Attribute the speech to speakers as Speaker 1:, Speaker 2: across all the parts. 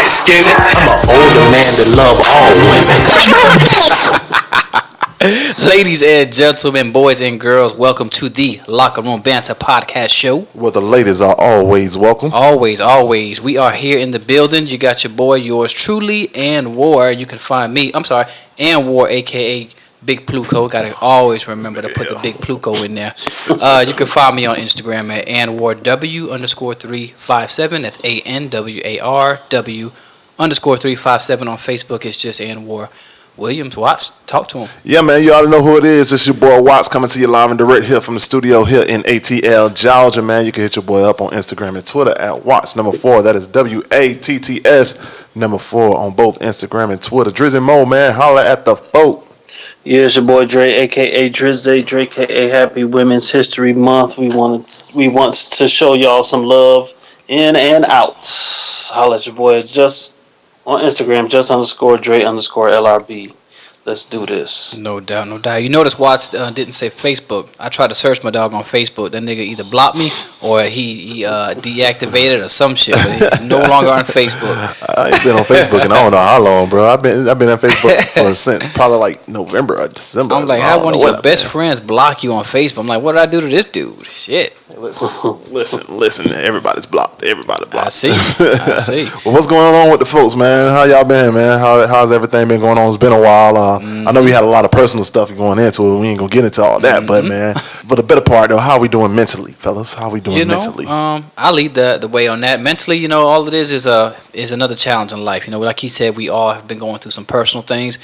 Speaker 1: Skin it. I'm an older man that love all women.
Speaker 2: Ladies and gentlemen, boys and girls, welcome to the Locker Room Banter podcast show.
Speaker 3: Well, the ladies are always welcome.
Speaker 2: Always, always. We are here in the building. You got your boy, yours truly, Anwar. You can find me, Anwar, a.k.a. Big Pluco. Got to always remember to put the Big Pluco in there. You can find me on Instagram at AnwarW_357. That's ANWARW_357. On Facebook, it's just Anwar Williams. Watts, talk to him.
Speaker 3: Yeah, man, you already know who it is. It's your boy Watts coming to you live and direct here from the studio here in ATL, Georgia, man. You can hit your boy up on Instagram and Twitter at Watts4. That is WATTS4 on both Instagram and Twitter. Drizzy Mo, man, holla at the folk.
Speaker 4: Yeah, it's your boy Dre, aka Drizzy, Dre, aka Happy Women's History Month. We want to show y'all some love in and out. Holla at your boy just on Instagram, just_Dre_LRB. Let's do this.
Speaker 2: No doubt, no doubt. You notice Watts didn't say Facebook. I tried to search my dog on Facebook. That nigga either blocked me or he deactivated or some shit. But he's no longer on Facebook.
Speaker 3: I ain't been on Facebook in I don't know how long, bro. I've been on Facebook since probably like November or December.
Speaker 2: I'm like, how one of your best friends block you on Facebook? I'm like, what did I do to this dude? Shit.
Speaker 3: Listen. Everybody's blocked. Everybody blocked.
Speaker 2: I see.
Speaker 3: Well, what's going on with the folks, man? How y'all been, man? How's everything been going on? It's been a while. I know we had a lot of personal stuff going into it. We ain't gonna get into all that, but man, for the better part though, how we doing mentally, fellas? How we doing mentally?
Speaker 2: I lead the way on that. Mentally, all it is another challenge in life. Like he said, we all have been going through some personal things.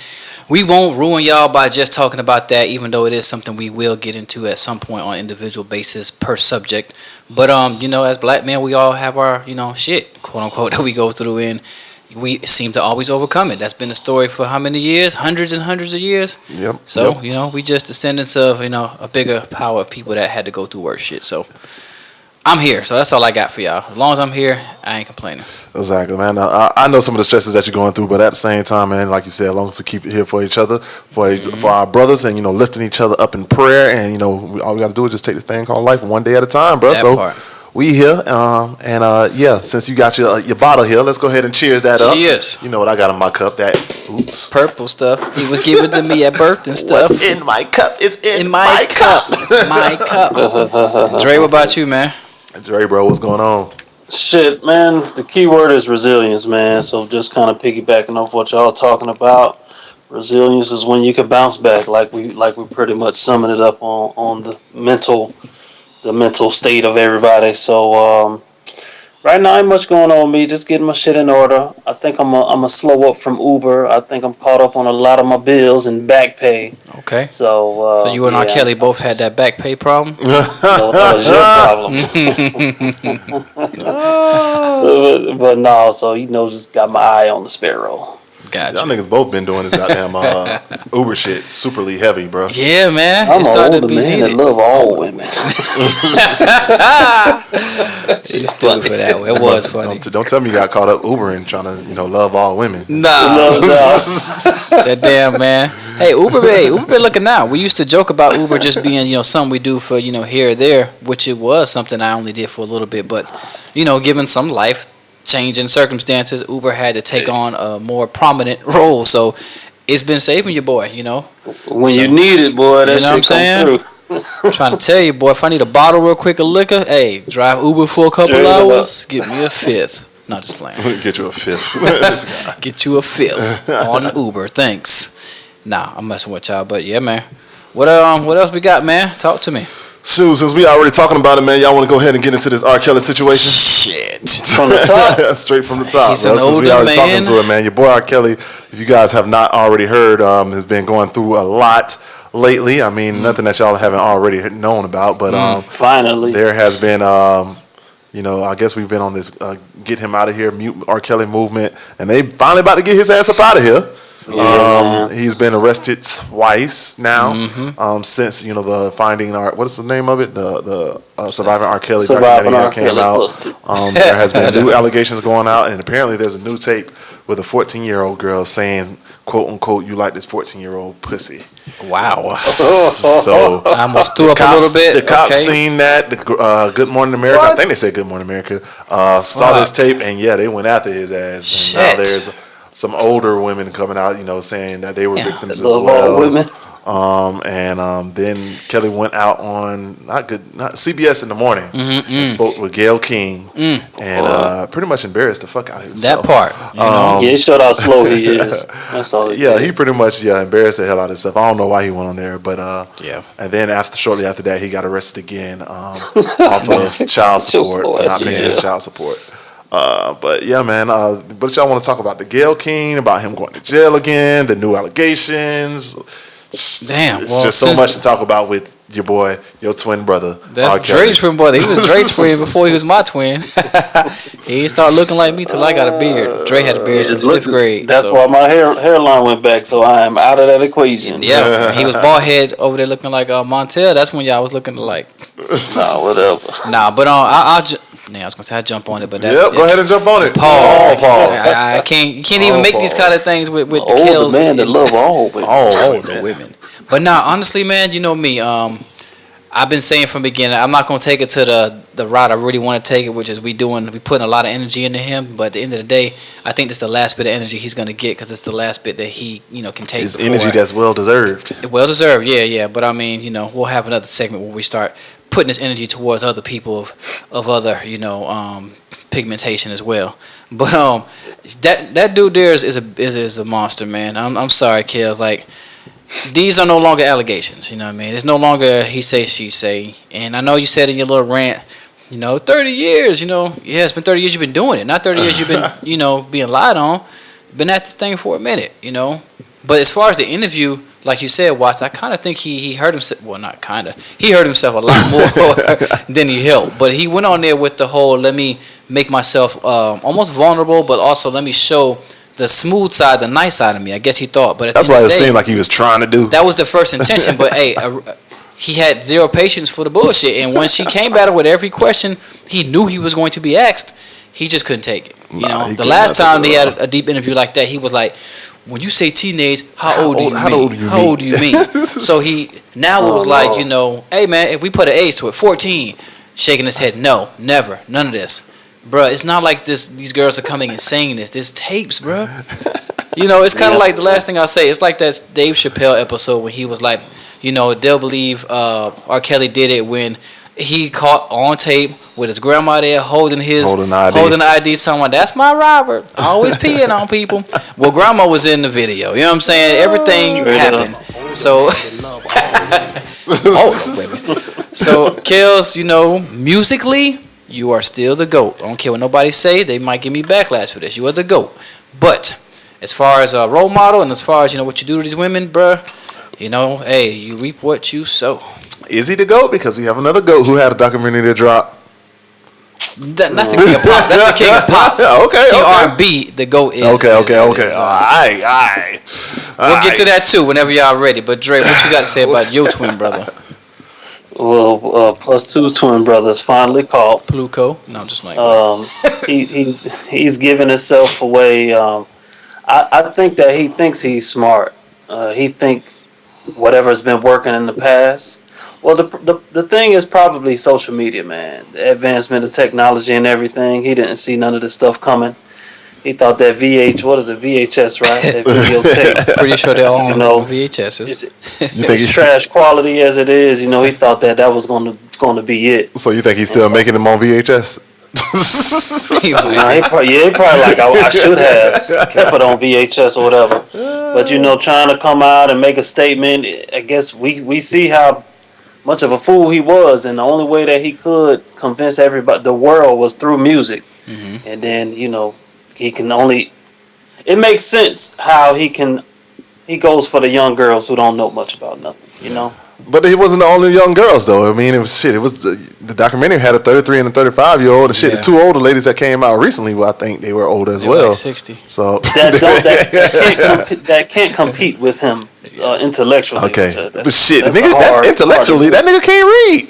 Speaker 2: We won't ruin y'all by just talking about that, even though it is something we will get into at some point on an individual basis per subject. But as black men, we all have our shit, quote unquote, that we go through, and we seem to always overcome it. That's been the story for how many years? Hundreds and hundreds of years.
Speaker 3: Yep.
Speaker 2: So we just descendants of a bigger power of people that had to go through worse shit. So I'm here, so that's all I got for y'all. As long as I'm here, I ain't complaining.
Speaker 3: Exactly, man. I know some of the stresses that you're going through, but at the same time, man, like you said, as long as we keep it here for each other, for our brothers, and lifting each other up in prayer, and all we got to do is just take this thing called life one day at a time, bro.
Speaker 2: That part.
Speaker 3: We here, since you got your bottle here, let's go ahead and cheers that up.
Speaker 2: Cheers.
Speaker 3: You know what I got in my cup? That
Speaker 2: purple stuff. He was giving to me at birth and stuff.
Speaker 3: What's in my cup? It's in my cup.
Speaker 2: It's my cup. Dre, what about you, man?
Speaker 3: Dre, bro, what's going on?
Speaker 4: Shit, man. The key word is resilience, man. So just kind of piggybacking off what y'all talking about. Resilience is when you can bounce back, like we pretty much summing it up on the mental state of everybody. So right now ain't much going on with me, just getting my shit in order. I think I'm a slow up from Uber. I think I'm caught up on a lot of my bills and back pay.
Speaker 2: Okay.
Speaker 4: So
Speaker 2: you and R. Kelly both had that back pay problem?
Speaker 4: No, that was your problem. but no, so just got my eye on the sparrow.
Speaker 2: Gotcha.
Speaker 3: Y'all niggas both been doing this goddamn Uber shit superly heavy, bro.
Speaker 2: Yeah, man.
Speaker 4: I'm an older man that love all women.
Speaker 2: You stupid for that. It was funny.
Speaker 3: Don't tell me you got caught up Ubering trying to love all women.
Speaker 2: Nah. That damn man. Hey, Uber been looking out. We used to joke about Uber just being something we do for here or there, which it was something I only did for a little bit, but given some life changing circumstances, Uber had to take on a more prominent role. So it's been saving you, boy.
Speaker 4: When you need it, boy, that shit come through.
Speaker 2: I'm trying to tell you, boy, if I need a bottle real quick of liquor, hey, drive Uber for a couple hours, get me a fifth. Not just playing.
Speaker 3: Get you a fifth.
Speaker 2: Get you a fifth on Uber. Thanks. Nah, I'm messing with y'all, but yeah, man. What else we got, man? Talk to me.
Speaker 3: So, since we already talking about it, man, y'all want to go ahead and get into this R. Kelly situation?
Speaker 2: Shit.
Speaker 4: From the top?
Speaker 3: Straight from the top,
Speaker 2: He's
Speaker 3: bro.
Speaker 2: an
Speaker 3: Since we
Speaker 2: older
Speaker 3: already
Speaker 2: man.
Speaker 3: talking to it, man. Your boy R. Kelly, if you guys have not already heard, has been going through a lot lately. I mean, nothing that y'all haven't already known about, but
Speaker 4: finally,
Speaker 3: there has been, I guess we've been on this get him out of here, mute R. Kelly movement, and they finally about to get his ass up out of here. He's been arrested twice now since the finding what is the name of it, the Surviving R. Kelly documentary came out. There has been new allegations going out, and apparently there's a new tape with a 14-year-old girl saying, "quote unquote," "you like this 14-year-old pussy."
Speaker 2: Wow.
Speaker 3: So
Speaker 2: I almost threw up a little bit.
Speaker 3: The cops
Speaker 2: Okay.
Speaker 3: seen that. The Good Morning America. I think they said Good Morning America. Saw this tape, and yeah, they went after his ass. And now
Speaker 2: Shit.
Speaker 3: there's some older women coming out, saying that they were victims as
Speaker 4: Love all
Speaker 3: well.
Speaker 4: women.
Speaker 3: Then Kelly went out on not CBS in the morning and spoke with Gayle King and pretty much embarrassed the fuck out of himself.
Speaker 2: That part.
Speaker 4: Yeah, it showed how slow he is. That's all.
Speaker 3: Yeah, he pretty much embarrassed the hell out of himself. I don't know why he went on there, but
Speaker 2: Yeah.
Speaker 3: And then shortly after that, he got arrested again off of child support for not paying his child support. But yeah, man. But y'all want to talk about the Gayle King, about him going to jail again, the new allegations.
Speaker 2: Damn.
Speaker 3: It's
Speaker 2: Well,
Speaker 3: just so much to talk about with your boy, your twin brother.
Speaker 2: That's Dre's twin brother. He was Dre's twin before he was my twin. He didn't start looking like me till I got a beard. Dre had a beard since 5th grade.
Speaker 4: That's
Speaker 2: so.
Speaker 4: why my hairline went back, so I am out of that equation.
Speaker 2: Yeah, he was bald head over there looking like Montel. That's when y'all was looking like.
Speaker 4: Nah, whatever.
Speaker 2: Nah, but I was gonna say I jump on it, but that's
Speaker 3: Go ahead and jump on it.
Speaker 2: Paul.
Speaker 3: Paul.
Speaker 2: I can't. You can't even make these kind of things with the
Speaker 4: Older
Speaker 2: kills.
Speaker 4: man that love all women.
Speaker 2: Older women. But nah, honestly, man, you know me. I've been saying from the beginning, I'm not gonna take it to the route I really want to take it, which is we putting a lot of energy into him. But at the end of the day, I think this is the last bit of energy he's gonna get because it's the last bit that he can take.
Speaker 3: His energy that's well deserved.
Speaker 2: Well deserved, yeah. But I mean, we'll have another segment where we start putting this energy towards other people of other pigmentation as well. But that dude there is a monster, man. I'm sorry, Kels. Like, these are no longer allegations. You know what I mean? It's no longer he say, she say. And I know you said in your little rant, 30 years. Yeah, it's been 30 years you've been doing it. Not 30 years you've been being lied on. Been at this thing for a minute. But as far as the interview, like you said, Watts, I kind of think he hurt himself. Well, not kind of. He hurt himself a lot more than he helped. But he went on there with the whole, let me make myself almost vulnerable, but also let me show the smooth side, the nice side of me. I guess he thought. But
Speaker 3: That's what it seemed like he was trying to do.
Speaker 2: That was the first intention. But, hey, he had zero patience for the bullshit. And when she came at him with every question he knew he was going to be asked, he just couldn't take it. The last time they had a deep interview like that, he was like, when you say teenage, how old do you mean? So he now it was like, hey man, if we put an age to it, 14, shaking his head, no, never, none of this, bruh. It's not like this. These girls are coming and saying this. There's tapes, bruh. It's kind of like the last thing I'll say. It's like that Dave Chappelle episode when he was like, they'll believe R. Kelly did it when he caught on tape with his grandma there holding the ID, someone, that's my Robert, always peeing on people. Well, grandma was in the video. You know what I'm saying? Everything happened. So, so Kels, musically, you are still the GOAT. I don't care what nobody say. They might give me backlash for this. You are the GOAT. But as far as a role model and as far as what you do to these women, bruh, hey, you reap what you sow.
Speaker 3: Is he the GOAT? Because we have another GOAT who had a documentary to drop.
Speaker 2: That's the king of pop. That's the king of pop. King R&B, the GOAT is. Okay.
Speaker 3: All right.
Speaker 2: We'll get to that too whenever y'all ready. But Dre, what you got to say about your twin brother?
Speaker 4: Well, plus two twin brothers finally caught.
Speaker 2: Pluco? No, just like
Speaker 4: he's giving himself away. I think that he thinks he's smart. He think whatever's been working in the past. Well, the thing is probably social media, man. The advancement of technology and everything. He didn't see none of this stuff coming. He thought that VHS, right? That videotape.
Speaker 2: Pretty sure they're all on VHSs.
Speaker 4: It's trash quality as it is. He thought that was going to be it.
Speaker 3: So you think he's still making them on VHS?
Speaker 4: He probably like I should have kept it on VHS or whatever. But trying to come out and make a statement, I guess we see how much of a fool he was, and the only way that he could convince everybody, the world, was through music. Mm-hmm. And then he can only. It makes sense how he goes for the young girls who don't know much about nothing.
Speaker 3: But he wasn't the only young girls, though. I mean, it was the documentary had a 33 and a 35-year-old, and the two older ladies that came out recently. Well, I think they were older as well.
Speaker 2: Like 60.
Speaker 3: So
Speaker 4: that can't compete with him intellectually.
Speaker 3: Okay,
Speaker 4: That's-
Speaker 3: but shit,
Speaker 4: that's
Speaker 3: the nigga,
Speaker 4: a hard
Speaker 3: intellectually,
Speaker 4: part
Speaker 3: that nigga can't read.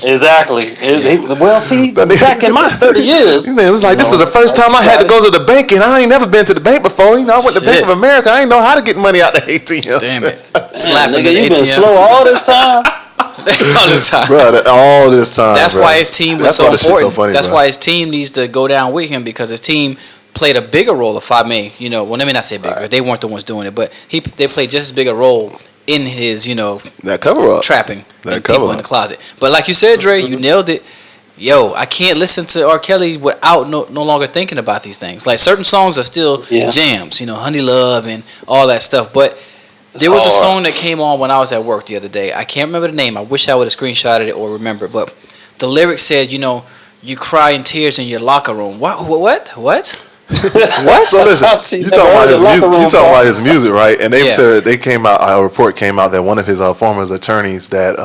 Speaker 4: Exactly. Well, see,
Speaker 3: That nigga-
Speaker 4: back in my 30 years,
Speaker 3: It's like, this is the first time I had to go to the bank, and I ain't never been to the bank before. You know, I went to Bank
Speaker 2: Shit.
Speaker 3: of America. I ain't know how to get money out the ATM.
Speaker 2: Damn it.
Speaker 4: Damn,
Speaker 2: Slapping
Speaker 4: nigga,
Speaker 2: the
Speaker 4: you been
Speaker 2: ATM
Speaker 4: slow all this time.
Speaker 2: all the time.
Speaker 3: Bro, all this time.
Speaker 2: That's
Speaker 3: bro.
Speaker 2: why his team was
Speaker 3: That's
Speaker 2: so
Speaker 3: why the shit's
Speaker 2: important.
Speaker 3: so funny,
Speaker 2: That's
Speaker 3: bro.
Speaker 2: why his team needs to go down with him, because his team played a bigger role, if I may. You know, well, let me not say bigger.
Speaker 4: Right.
Speaker 2: They weren't the ones doing it, but they played just as big a role in his,
Speaker 3: that cover up.
Speaker 2: trapping
Speaker 3: That
Speaker 2: and people
Speaker 3: cover
Speaker 2: in the
Speaker 3: up.
Speaker 2: closet. But like you said, Dre, you nailed it. Yo, I can't listen to R. Kelly without no longer thinking about these things. Like, certain songs are still jams, Honey Love and all that stuff. But there was a
Speaker 4: hard.
Speaker 2: song that came on when I was at work the other day. I can't remember the name. I wish I would have screenshotted it or remember it. But the lyric said, you cry in tears in your locker room. What? What?
Speaker 3: So listen, you talking about his music? You talking about his music, right? And they said they came out. A report came out that one of his former attorneys that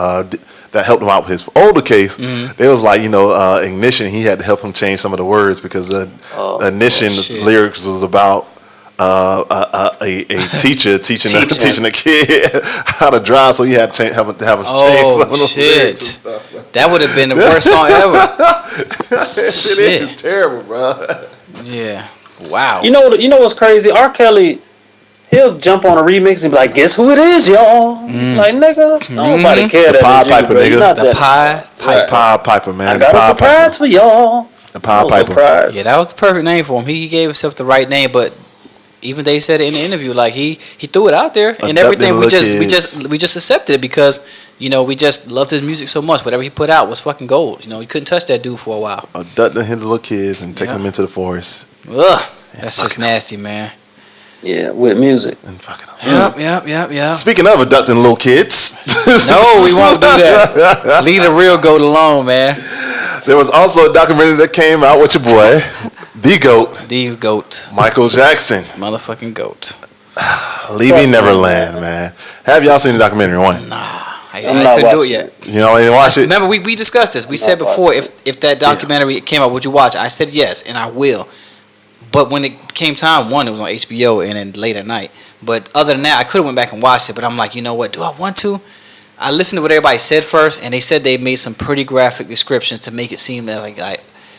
Speaker 3: helped him out with his older case. They was like, Ignition. He had to help him change some of the words because Ignition lyrics was about a teacher teaching a kid how to drive, so he had to have him change some of those lyrics and stuff.
Speaker 2: That would have been the worst song ever.
Speaker 3: That shit is terrible, bro.
Speaker 2: Yeah. Wow.
Speaker 4: You know what's crazy? R. Kelly, he'll jump on a remix and be like, "Guess who it is, y'all?" Like, nigga, nobody care
Speaker 3: The
Speaker 4: that.
Speaker 3: Pied
Speaker 4: is you,
Speaker 3: Piper,
Speaker 4: bro.
Speaker 3: nigga.
Speaker 4: You're not
Speaker 2: The
Speaker 4: that-
Speaker 2: Pie.
Speaker 3: The Pied Piper, man.
Speaker 4: I got
Speaker 3: The
Speaker 4: a
Speaker 3: Pied
Speaker 4: surprise for y'all.
Speaker 3: The Pied
Speaker 4: No
Speaker 3: Piper.
Speaker 4: surprise.
Speaker 2: Yeah, that was the perfect name for him. He gave himself the right name, but even they said it in the interview, like he threw it out there and everything. We just accepted it because we just loved his music so much. Whatever he put out was fucking gold. You couldn't touch that dude for a while.
Speaker 3: Abducting his little kids and taking them into the forest.
Speaker 2: Ugh, that's just nasty, man.
Speaker 4: Yeah, with music.
Speaker 3: And fucking
Speaker 2: Yep.
Speaker 3: Speaking of abducting little kids,
Speaker 2: No, we won't do that. Leave the real goat alone, man.
Speaker 3: there was also a documentary that came out with your boy, the GOAT,
Speaker 2: The goat,
Speaker 3: Michael Jackson,
Speaker 2: motherfucking goat.
Speaker 3: Leaving Neverland, man. Have y'all seen the documentary? One,
Speaker 2: I
Speaker 4: not
Speaker 2: couldn't do it
Speaker 4: watching
Speaker 2: yet.
Speaker 3: you know, ain't watch it.
Speaker 2: Remember, we discussed this. We said
Speaker 4: not
Speaker 2: before,
Speaker 4: watching
Speaker 2: if that documentary came out, would you watch it? I said yes, and I will. But when it came time, one, it was on HBO and then late at night. But other than that, I could have went back and watched it. But I'm like, you know what? Do I want to? I listened to what everybody said first, and they said they made some pretty graphic descriptions to make it seem like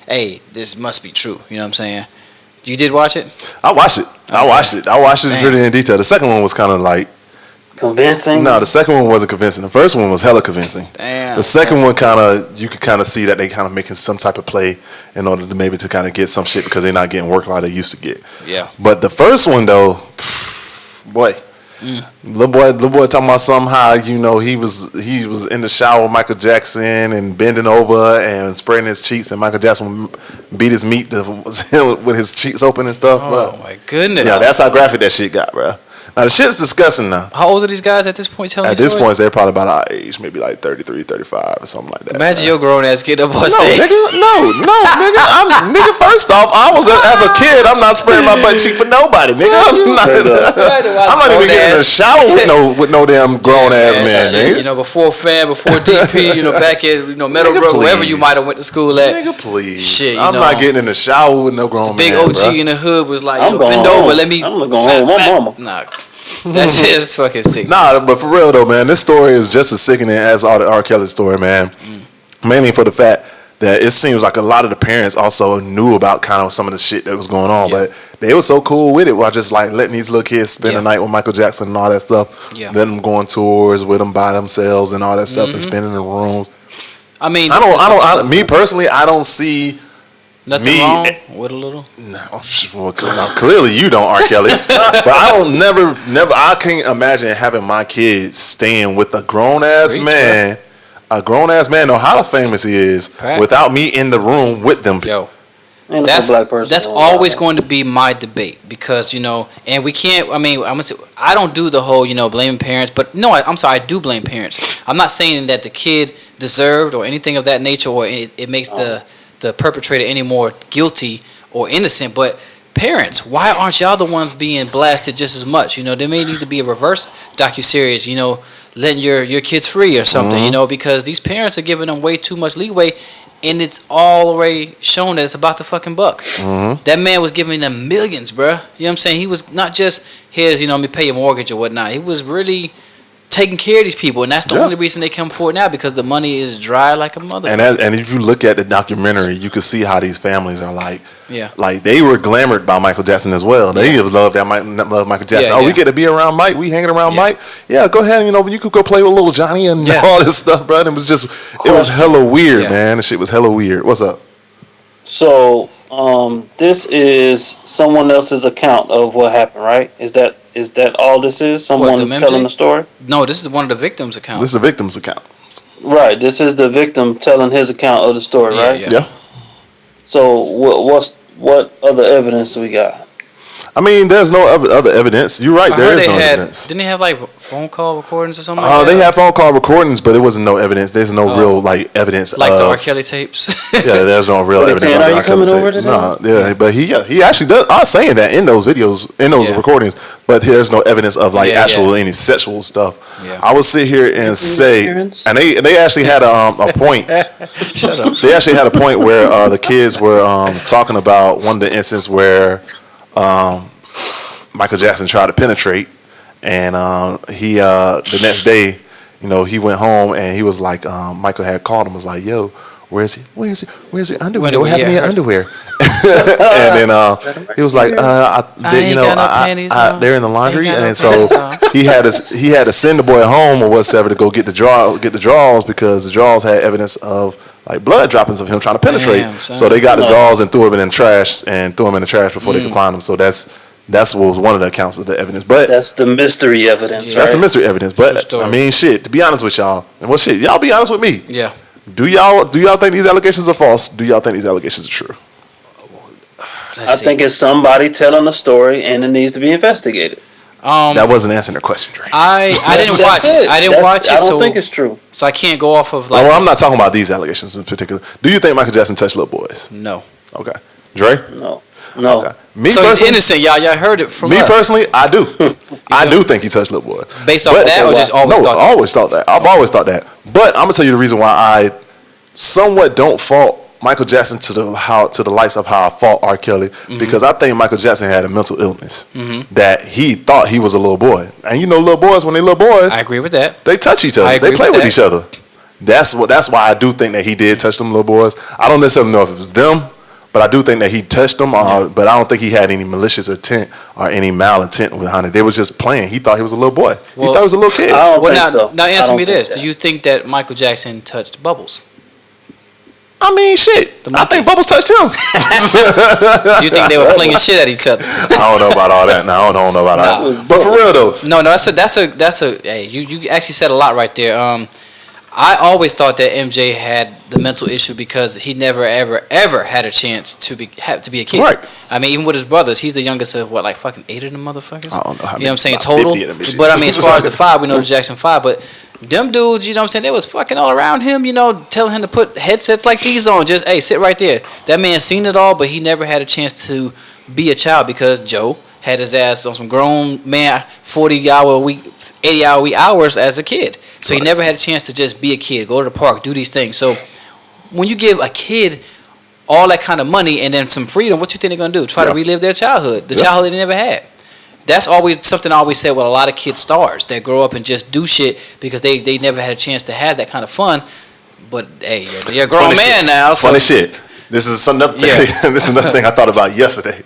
Speaker 2: hey, this must be true. You know what I'm saying? You did watch it?
Speaker 3: I watched it. I watched it
Speaker 2: Damn.
Speaker 3: pretty in detail. The second one was kind of like,
Speaker 4: Convincing.
Speaker 3: no, the second one wasn't convincing. The first one was hella convincing.
Speaker 2: Damn.
Speaker 3: The second one you could kind of see that they kind of making some type of play in order to maybe to kind of get some shit because they're not getting work like they used to get.
Speaker 2: Yeah.
Speaker 3: But the first one though, boy, little boy talking about somehow he was in the shower with Michael Jackson and bending over and spreading his cheeks, and Michael Jackson beat his meat with his cheeks open and stuff, bro.
Speaker 2: Oh my goodness.
Speaker 3: Yeah, that's how graphic that shit got, bro. Now the shit's disgusting now.
Speaker 2: How old are these guys at this point? Telling
Speaker 3: At
Speaker 2: these
Speaker 3: this
Speaker 2: stories?
Speaker 3: point, they're probably about our age, maybe like 33, 35 or something like that.
Speaker 2: Imagine your grown ass get up on
Speaker 3: No,
Speaker 2: stage.
Speaker 3: nigga, nigga. First off, as a kid, I'm not spraying my butt cheek for nobody, nigga. I'm not even getting in the shower with no damn grown ass man,
Speaker 2: Shit,
Speaker 3: nigga.
Speaker 2: before FAM, before DP, back at Meadowbrook,
Speaker 3: Nigga,
Speaker 2: wherever you
Speaker 3: please.
Speaker 2: might have went to school at.
Speaker 3: Nigga, please.
Speaker 2: Shit,
Speaker 3: I'm not getting in the shower with no grown
Speaker 2: Big
Speaker 3: man.
Speaker 2: OG
Speaker 3: bruh.
Speaker 2: in the hood was like,
Speaker 4: I'm
Speaker 2: yo,
Speaker 4: going
Speaker 2: bend
Speaker 4: home.
Speaker 2: over, let me.
Speaker 4: I'm going home with my mama.
Speaker 2: Nah, that shit is fucking sick.
Speaker 3: Nah, but for real though, man, this story is just as sickening as all the R. Kelly story, man. Mainly for the fact that it seems like a lot of the parents also knew about kind of some of the shit that was going on,
Speaker 2: Yeah.
Speaker 3: but they were so cool with it while just like letting these little kids spend the night with Michael Jackson and all that stuff.
Speaker 2: Yeah.
Speaker 3: Letting them go on tours with them by themselves and all that stuff and spending in the rooms.
Speaker 2: I mean,
Speaker 3: Me personally, I don't see.
Speaker 2: nothing
Speaker 3: me-
Speaker 2: wrong with a little.
Speaker 3: No, well, clearly you don't, R. Kelly. But I don't never. I can't imagine having my kids staying with a grown ass
Speaker 2: Preach,
Speaker 3: man, a grown ass man, no how famous he is,
Speaker 2: Right.
Speaker 3: without me in the room with them.
Speaker 2: Yo,
Speaker 4: Ain't no
Speaker 2: that's
Speaker 4: black person
Speaker 2: that's
Speaker 4: going
Speaker 2: always
Speaker 4: around.
Speaker 2: going to be my debate because and we can't. I mean, I'm gonna say I don't do the whole blaming parents, but no, I'm sorry, I do blame parents. I'm not saying that the kid deserved or anything of that nature, or it makes the perpetrator any more guilty or innocent, but parents, why aren't y'all the ones being blasted just as much? There may need to be a reverse docuseries, letting your kids free or something, because these parents are giving them way too much leeway and it's already shown that it's about the fucking buck. That man was giving them millions, bruh. You know what I'm saying? He was not just, here's, let me pay your mortgage or whatnot. He was really taking care of these people, and that's the only reason they come forward now, because the money is dry like a mother.
Speaker 3: And if you look at the documentary, you can see how these families are like they were glamored by Michael Jackson as well. They love Michael Jackson. We get to be around Mike. We hanging around Mike. Yeah, go ahead. You could go play with little Johnny and all this stuff, bro. And it was hella weird, man. The shit was hella weird. What's up?
Speaker 4: So, this is someone else's account of what happened, right? Is that all this is? Someone telling the story?
Speaker 2: No, this is one of the victims' accounts.
Speaker 3: This is the victim's account.
Speaker 4: Right. This is the victim telling his account of the story, right?
Speaker 3: Yeah.
Speaker 4: So what other evidence we got?
Speaker 3: I mean, there's no other evidence. You're right. There is no evidence.
Speaker 2: Didn't they have like phone call recordings or something? Like
Speaker 3: they have phone call recordings, but there wasn't no evidence. There's no real evidence.
Speaker 2: Like the R. Kelly tapes.
Speaker 3: There's no real evidence.
Speaker 4: Saying, are you coming over today?
Speaker 3: No, but he actually does. I was saying that in those videos, in those recordings, but there's no evidence of any sexual stuff. Yeah. I would sit here and say, and they actually had a point.
Speaker 2: Shut up.
Speaker 3: They actually had a point where the kids were talking about one of the instances where Michael Jackson tried to penetrate, and he the next day, he went home and he was like, Michael had called him, was like, "Yo, where's your underwear? What happened to your underwear?" And then he was like, they're in the laundry, and so he had to send the boy home or whatever to go get the drawers because the drawers had evidence of like blood droppings of him trying to penetrate. So they got the drawers and threw them in the trash before they could find them. So that's what was one of the accounts of the evidence. But
Speaker 4: that's the mystery evidence, right?
Speaker 3: That's the mystery evidence. But I mean, shit. To be honest with y'all, y'all be honest with me.
Speaker 2: Yeah.
Speaker 3: Do y'all think these allegations are false? Do y'all think these allegations are true?
Speaker 4: I think it's somebody telling a story, and it needs to be investigated.
Speaker 3: That wasn't answering the question, Drake.
Speaker 2: I didn't watch it. I didn't watch it. I
Speaker 4: don't think it's true.
Speaker 2: So I can't go off of
Speaker 3: I'm not talking about these allegations in particular. Do you think Michael Jackson touched little boys?
Speaker 2: No.
Speaker 3: Okay. Dre?
Speaker 4: No.
Speaker 3: Okay.
Speaker 2: So he's innocent, y'all. Y'all heard it from
Speaker 3: me
Speaker 2: us.
Speaker 3: Personally, I do. I do think he touched little boys.
Speaker 2: Based off that, or just always thought that?
Speaker 3: I always thought that. I've always thought that. But I'm gonna tell you the reason why I somewhat don't fault Michael Jackson to the likes of how I fought R. Kelly, because I think Michael Jackson had a mental illness that he thought he was a little boy. And little boys, when they little boys,
Speaker 2: I agree with that.
Speaker 3: They touch each other. They play with each other. That's why I do think that he did touch them little boys. I don't necessarily know if it was them, but I do think that he touched them. But I don't think he had any malicious intent or any malintent behind it. They was just playing. He thought he was a little boy. He thought he was a little kid.
Speaker 4: I don't think so.
Speaker 2: Now answer me this: do you think that Michael Jackson touched Bubbles?
Speaker 3: I mean, shit. I think Bubbles touched him.
Speaker 2: Do you think they were flinging shit at each other?
Speaker 3: I don't know about all that. No, I don't know about all that. But for real though.
Speaker 2: No. That's a. Hey, you actually said a lot right there. I always thought that MJ had the mental issue because he never ever had a chance to be a kid.
Speaker 3: Right.
Speaker 2: I mean, even with his brothers, he's the youngest of like fucking 8 of them motherfuckers.
Speaker 3: I don't know how many.
Speaker 2: You know what I'm saying? Total. But I mean, as far as the 5, we know the Jackson 5, but them dudes, you know what I'm saying, they was fucking all around him, telling him to put headsets like these on. Just, hey, sit right there. That man seen it all, but he never had a chance to be a child because Joe had his ass on some grown man 40-hour a week, 80-hour a week hours as a kid. So he never had a chance to just be a kid, go to the park, do these things. So when you give a kid all that kind of money and then some freedom, what you think they're going to do? Try to relive their childhood, the childhood they never had. That's always something I always said with a lot of kid stars that grow up and just do shit because they never had a chance to have that kind of fun. But hey, you're a grown man now. So.
Speaker 3: Funny shit. This is another thing. This is another thing I thought about yesterday.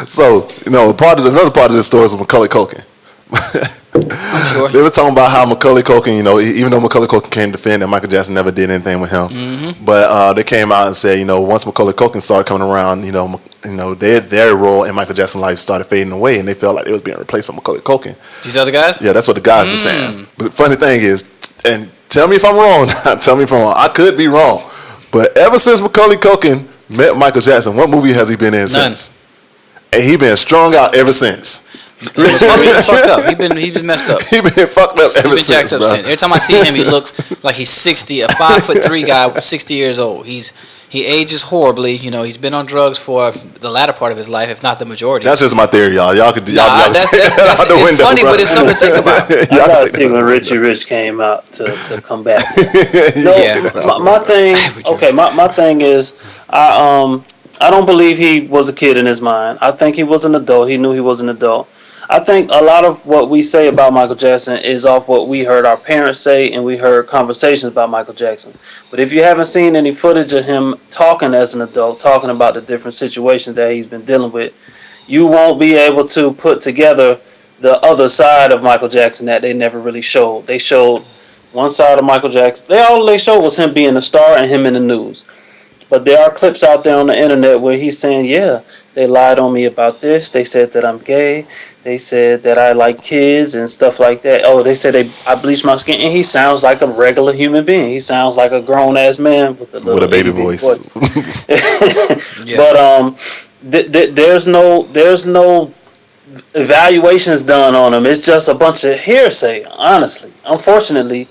Speaker 3: So another part of this story is Macaulay Culkin.
Speaker 2: I'm sure.
Speaker 3: They were talking about how Macaulay Culkin, even though Macaulay Culkin came to defend that Michael Jackson never did anything with him, but they came out and said, once Macaulay Culkin started coming around, their role in Michael Jackson's life started fading away, and they felt like it was being replaced by Macaulay Culkin.
Speaker 2: These other guys?
Speaker 3: Yeah, that's what the guys were saying. But the funny thing is, and tell me if I'm wrong. Tell me if I'm wrong. I could be wrong, but ever since Macaulay Culkin met Michael Jackson, what movie has he been in since? And he been strung out ever since.
Speaker 2: He been fucked up. He been messed up.
Speaker 3: He been fucked up ever since, bro.
Speaker 2: Every time I see him, he looks like he's 60, a 5'3" guy, 60 years old. He's He ages horribly. You know, he's been on drugs for the latter part of his life, if not the majority.
Speaker 3: That's just my theory, y'all. Y'all could
Speaker 2: that's
Speaker 3: out the window,
Speaker 2: funny,
Speaker 3: bro.
Speaker 2: but it's something to think about.
Speaker 4: I gotta see when Richie Rich came out to come back. No,
Speaker 2: Yeah.
Speaker 4: my thing. Okay, my thing is, I don't believe he was a kid in his mind. I think he was an adult. He knew he was an adult. I think a lot of what we say about Michael Jackson is off what we heard our parents say, and we heard conversations about Michael Jackson. But if you haven't seen any footage of him talking as an adult, talking about the different situations that he's been dealing with, you won't be able to put together the other side of Michael Jackson that they never really showed. They showed one side of Michael Jackson. All they showed was him being a star and him in the news. But there are clips out there on the internet where he's saying, yeah, they lied on me about this. They said that I'm gay. They said that I like kids and stuff like that. Oh, they said I bleached my skin. And he sounds like a regular human being. He sounds like a grown-ass man with a
Speaker 3: baby voice.
Speaker 2: Yeah.
Speaker 4: But there's no evaluations done on him. It's just a bunch of hearsay, honestly. Unfortunately.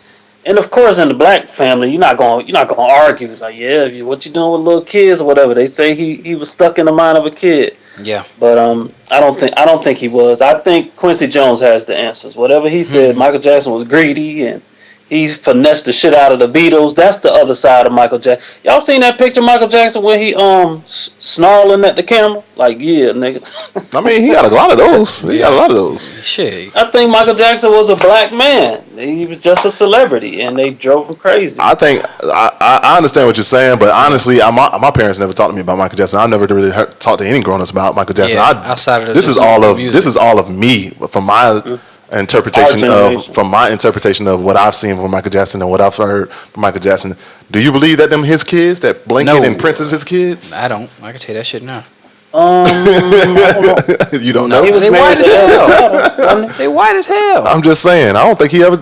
Speaker 4: And of course, in the black family, you're not gonna argue. It's like, yeah, what you doing with little kids or whatever. They say he was stuck in the mind of a kid.
Speaker 2: Yeah.
Speaker 4: But I don't think he was. I think Quincy Jones has the answers. Whatever he said, Michael Jackson was greedy and he finessed the shit out of the Beatles. That's the other side of Michael Jackson. Y'all seen that picture of Michael Jackson when he snarling at the camera? Like, yeah, nigga.
Speaker 3: I mean, he got a lot of those. He got a lot of those.
Speaker 2: Shit.
Speaker 4: I think Michael Jackson was a black man. He was just a celebrity, and they drove him crazy.
Speaker 3: I think I understand what you're saying, but honestly, my parents never talked to me about Michael Jackson. I never really talked to any grown-ups about Michael Jackson.
Speaker 2: Yeah, outside of
Speaker 3: this is all of me from my interpretation of what I've seen from Michael Jackson and what I've heard from Michael Jackson. Do you believe that them his kids, that Blanket and Prince is his kids?
Speaker 2: I don't. I can tell you that shit now.
Speaker 3: You don't know?
Speaker 4: He was
Speaker 2: They white
Speaker 4: married
Speaker 2: as
Speaker 4: to
Speaker 2: hell. They white as hell.
Speaker 3: I'm just saying. I don't think he ever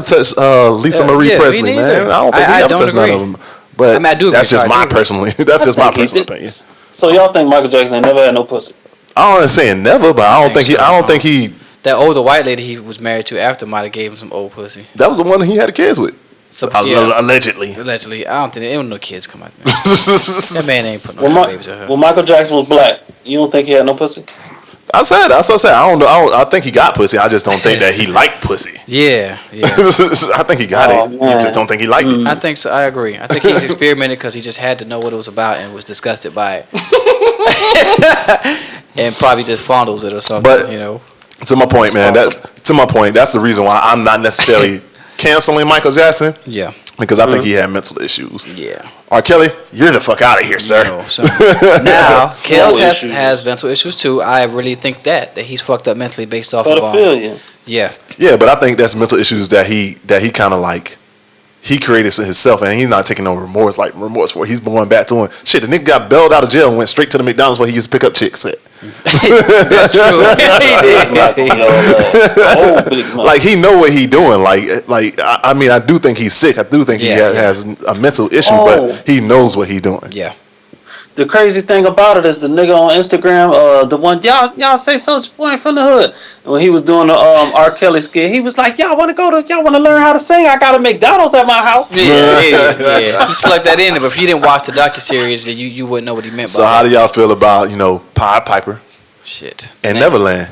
Speaker 3: touched Lisa Marie
Speaker 2: yeah,
Speaker 3: Presley,
Speaker 2: me
Speaker 3: man.
Speaker 2: neither.
Speaker 3: I don't think he ever
Speaker 2: don't
Speaker 3: touched none
Speaker 2: agree.
Speaker 3: of them. But
Speaker 2: I mean, I do agree.
Speaker 3: that's just
Speaker 2: Sorry, I
Speaker 3: my
Speaker 2: do agree.
Speaker 3: personally. That's just my
Speaker 4: I think he
Speaker 3: personal
Speaker 4: did.
Speaker 3: opinion.
Speaker 4: So y'all think Michael Jackson ain't never had no pussy?
Speaker 3: I don't saying never, but I don't think he.
Speaker 2: That older white lady he was married to after might have gave him some old pussy.
Speaker 3: That was the one he had kids with.
Speaker 2: So
Speaker 3: Allegedly.
Speaker 2: Allegedly, I don't think there were no kids come out. That man ain't put no babies on her.
Speaker 4: When Michael Jackson was black, you don't think he had no pussy?
Speaker 3: That's what I said. I don't know. I think he got pussy. I just don't think that he liked pussy.
Speaker 2: Yeah.
Speaker 3: I think he got it.
Speaker 4: Man.
Speaker 3: You just don't think he liked it.
Speaker 2: I think so. I agree. I think he's experimented because he just had to know what it was about and was disgusted by it, and probably just fondles it or something.
Speaker 3: But to my point, man. That's the reason why I'm not necessarily canceling Michael Jackson.
Speaker 2: Yeah.
Speaker 3: Because I think he had mental issues.
Speaker 2: Yeah.
Speaker 3: R. Kelly, you're the fuck out of here, sir.
Speaker 2: Now, Kels has mental issues too. I really think that he's fucked up mentally based off of
Speaker 4: Pedophilia.
Speaker 2: Yeah.
Speaker 3: Yeah, but I think that's mental issues that he kind of like. He created for himself, and he's not taking no remorse for it. He's going back to him. Shit, the nigga got bailed out of jail and went straight to the McDonald's where he used to pick up chicks at.
Speaker 2: That's true. He did.
Speaker 3: Like he know what he doing. Like I mean, I do think he's sick. I do think he has a mental issue, but he knows what he's doing.
Speaker 2: Yeah.
Speaker 4: The crazy thing about it is the nigga on Instagram, the one y'all say Soulja Boy from the hood. When he was doing the R. Kelly skit, he was like, y'all want to learn how to sing? I got a McDonald's at my house.
Speaker 2: Yeah. He slugged that in, but if you didn't watch the docuseries, then you wouldn't know what he meant.
Speaker 3: So how do y'all feel about Pied Piper?
Speaker 2: Shit.
Speaker 3: And Neverland?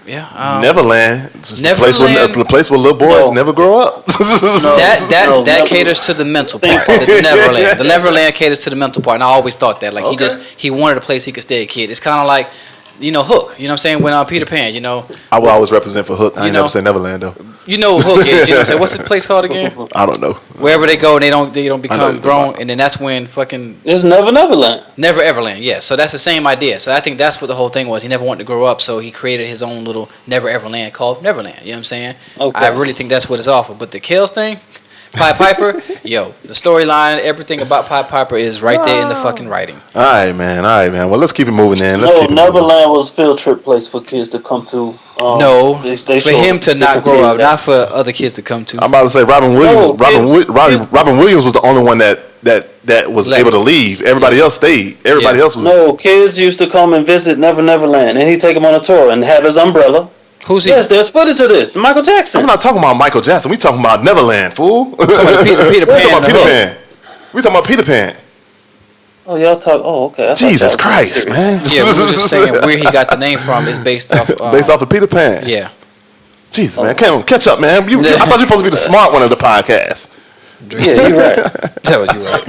Speaker 2: Yeah.
Speaker 3: Neverland. It's just
Speaker 2: Neverland.
Speaker 3: a place where little boys never grow up.
Speaker 2: That caters to the mental part. The Neverland. The Neverland caters to the mental part, and I always thought that. Like he wanted a place he could stay a kid. It's kind of like, Hook. You know what I'm saying? When Peter Pan,
Speaker 3: I will always represent for Hook. I ain't never said Neverland though.
Speaker 2: You know what Hook is. You know what I'm saying? What's the place called again?
Speaker 3: I don't know.
Speaker 2: Wherever they go and they don't become grown, and then that's when fucking
Speaker 4: It's Neverland.
Speaker 2: Never Everland. Yeah. So that's the same idea. So I think that's what the whole thing was. He never wanted to grow up, so he created his own little Never Everland called Neverland. You know what I'm saying?
Speaker 4: Okay.
Speaker 2: I really think that's what it's off of. But the Kills thing, Pied Piper, the storyline, everything about Pied Piper is right there in the fucking writing.
Speaker 3: All right, man. Well, let's keep it moving then.
Speaker 4: Neverland was a field trip place for kids to come to.
Speaker 2: No, for him to not grow up, not for other kids to come to.
Speaker 3: I'm about to say Robin Williams. Robin Williams was the only one that was able to leave. Everybody else stayed. Everybody else was.
Speaker 4: No, kids used to come and visit Neverland, and he'd take them on a tour and have his umbrella.
Speaker 2: Who's he?
Speaker 4: Yes, there's footage of this. Michael Jackson.
Speaker 3: I'm not talking about Michael Jackson. We talking about Neverland, fool.
Speaker 2: Peter Pan.
Speaker 3: Peter Pan. We talking about Peter Pan.
Speaker 4: Oh, y'all talk. Oh, okay. I thought
Speaker 3: Jesus
Speaker 4: y'all was
Speaker 3: Christ,
Speaker 4: serious.
Speaker 3: man.
Speaker 2: Yeah, we were just saying where he got the name from is based off.
Speaker 3: Based off of Peter Pan.
Speaker 2: Yeah.
Speaker 3: Jesus, man. Catch up, man. I thought you were supposed to be the smart one of the podcast.
Speaker 4: Yeah, you're right.
Speaker 2: That was you right.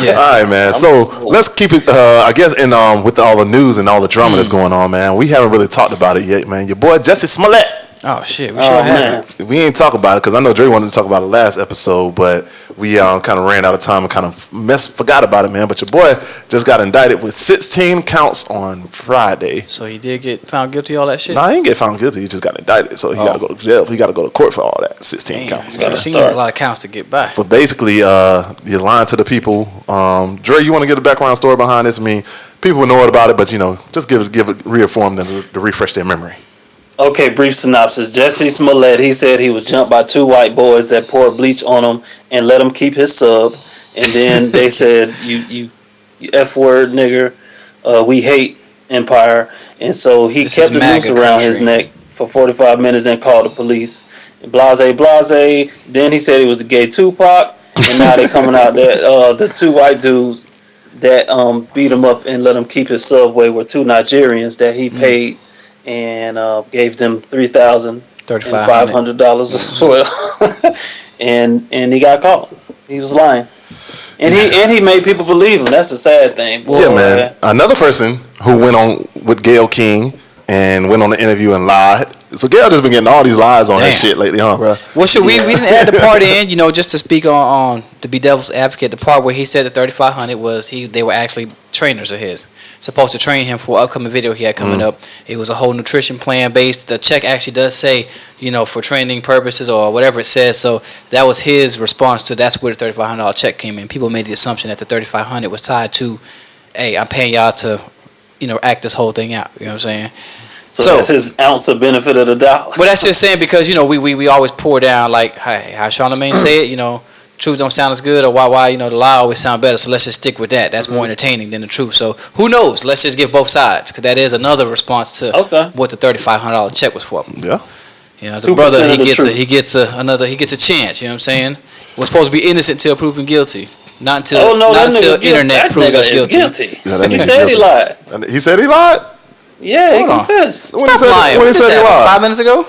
Speaker 2: Yeah.
Speaker 3: All right, man. So let's keep it, I guess, in with all the news and all the drama that's going on, man. We haven't really talked about it yet, man. Your boy, Jussie Smollett.
Speaker 2: Oh, shit. We sure have.
Speaker 3: We ain't talk about it because I know Dre wanted to talk about it last episode, but we kind of ran out of time and kind of forgot about it, man. But your boy just got indicted with 16 counts on Friday.
Speaker 2: So he did get found guilty of all that shit?
Speaker 3: Nah, he didn't get found guilty. He just got indicted. So he got to go to jail. He got to go to court for all that 16 counts.
Speaker 2: Man, it seems a lot of counts to get by.
Speaker 3: But basically, you're lying to the people. Dre, you want to give the background story behind this? I mean, people know about it, but, just give it, reaffirm them to refresh their memory.
Speaker 4: Okay, brief synopsis. Jussie Smollett, he said he was jumped by two white boys that poured bleach on him and let him keep his sub. And then they said, you F-word nigger, we hate Empire. And so he kept the noose around his neck for 45 minutes and called the police. Blase. Then he said he was the gay Tupac. And now they're coming out that the two white dudes that beat him up and let him keep his subway were two Nigerians that he paid and gave them $3,500 as well. and he got caught. He was lying. And he made people believe him. That's the sad thing. Boy.
Speaker 3: Yeah, man. Another person who went on with Gayle King and went on the interview and lied. So Gayle just been getting all these lies on that shit lately, huh, bro?
Speaker 2: Well, we didn't add the part in, just to speak on to be devil's advocate. The part where he said the 3,500 was they were actually trainers of his, supposed to train him for an upcoming video he had coming up. It was a whole nutrition plan based. The check actually does say, for training purposes or whatever it says. So that was his response to that's where the $3,500 check came in. People made the assumption that the 3,500 was tied to, hey, I'm paying y'all to, act this whole thing out. You know what I'm saying?
Speaker 4: So that's his ounce of benefit of the doubt.
Speaker 2: Well, that's just saying because we always pour down like how Charlamagne say it. Truth don't sound as good, or why the lie always sound better. So let's just stick with that. That's more entertaining than the truth. So who knows? Let's just give both sides because that is another response to what the $3,500 check was for.
Speaker 3: Yeah.
Speaker 2: As a brother, he gets a chance. You know what I'm saying? We're supposed to be innocent till proven guilty. Not until internet proves us guilty.
Speaker 3: Yeah,
Speaker 4: he said he lied.
Speaker 3: He said he lied?
Speaker 4: Yeah, he confessed.
Speaker 2: Stop lying.
Speaker 3: When he said he lied?
Speaker 2: 5 minutes ago?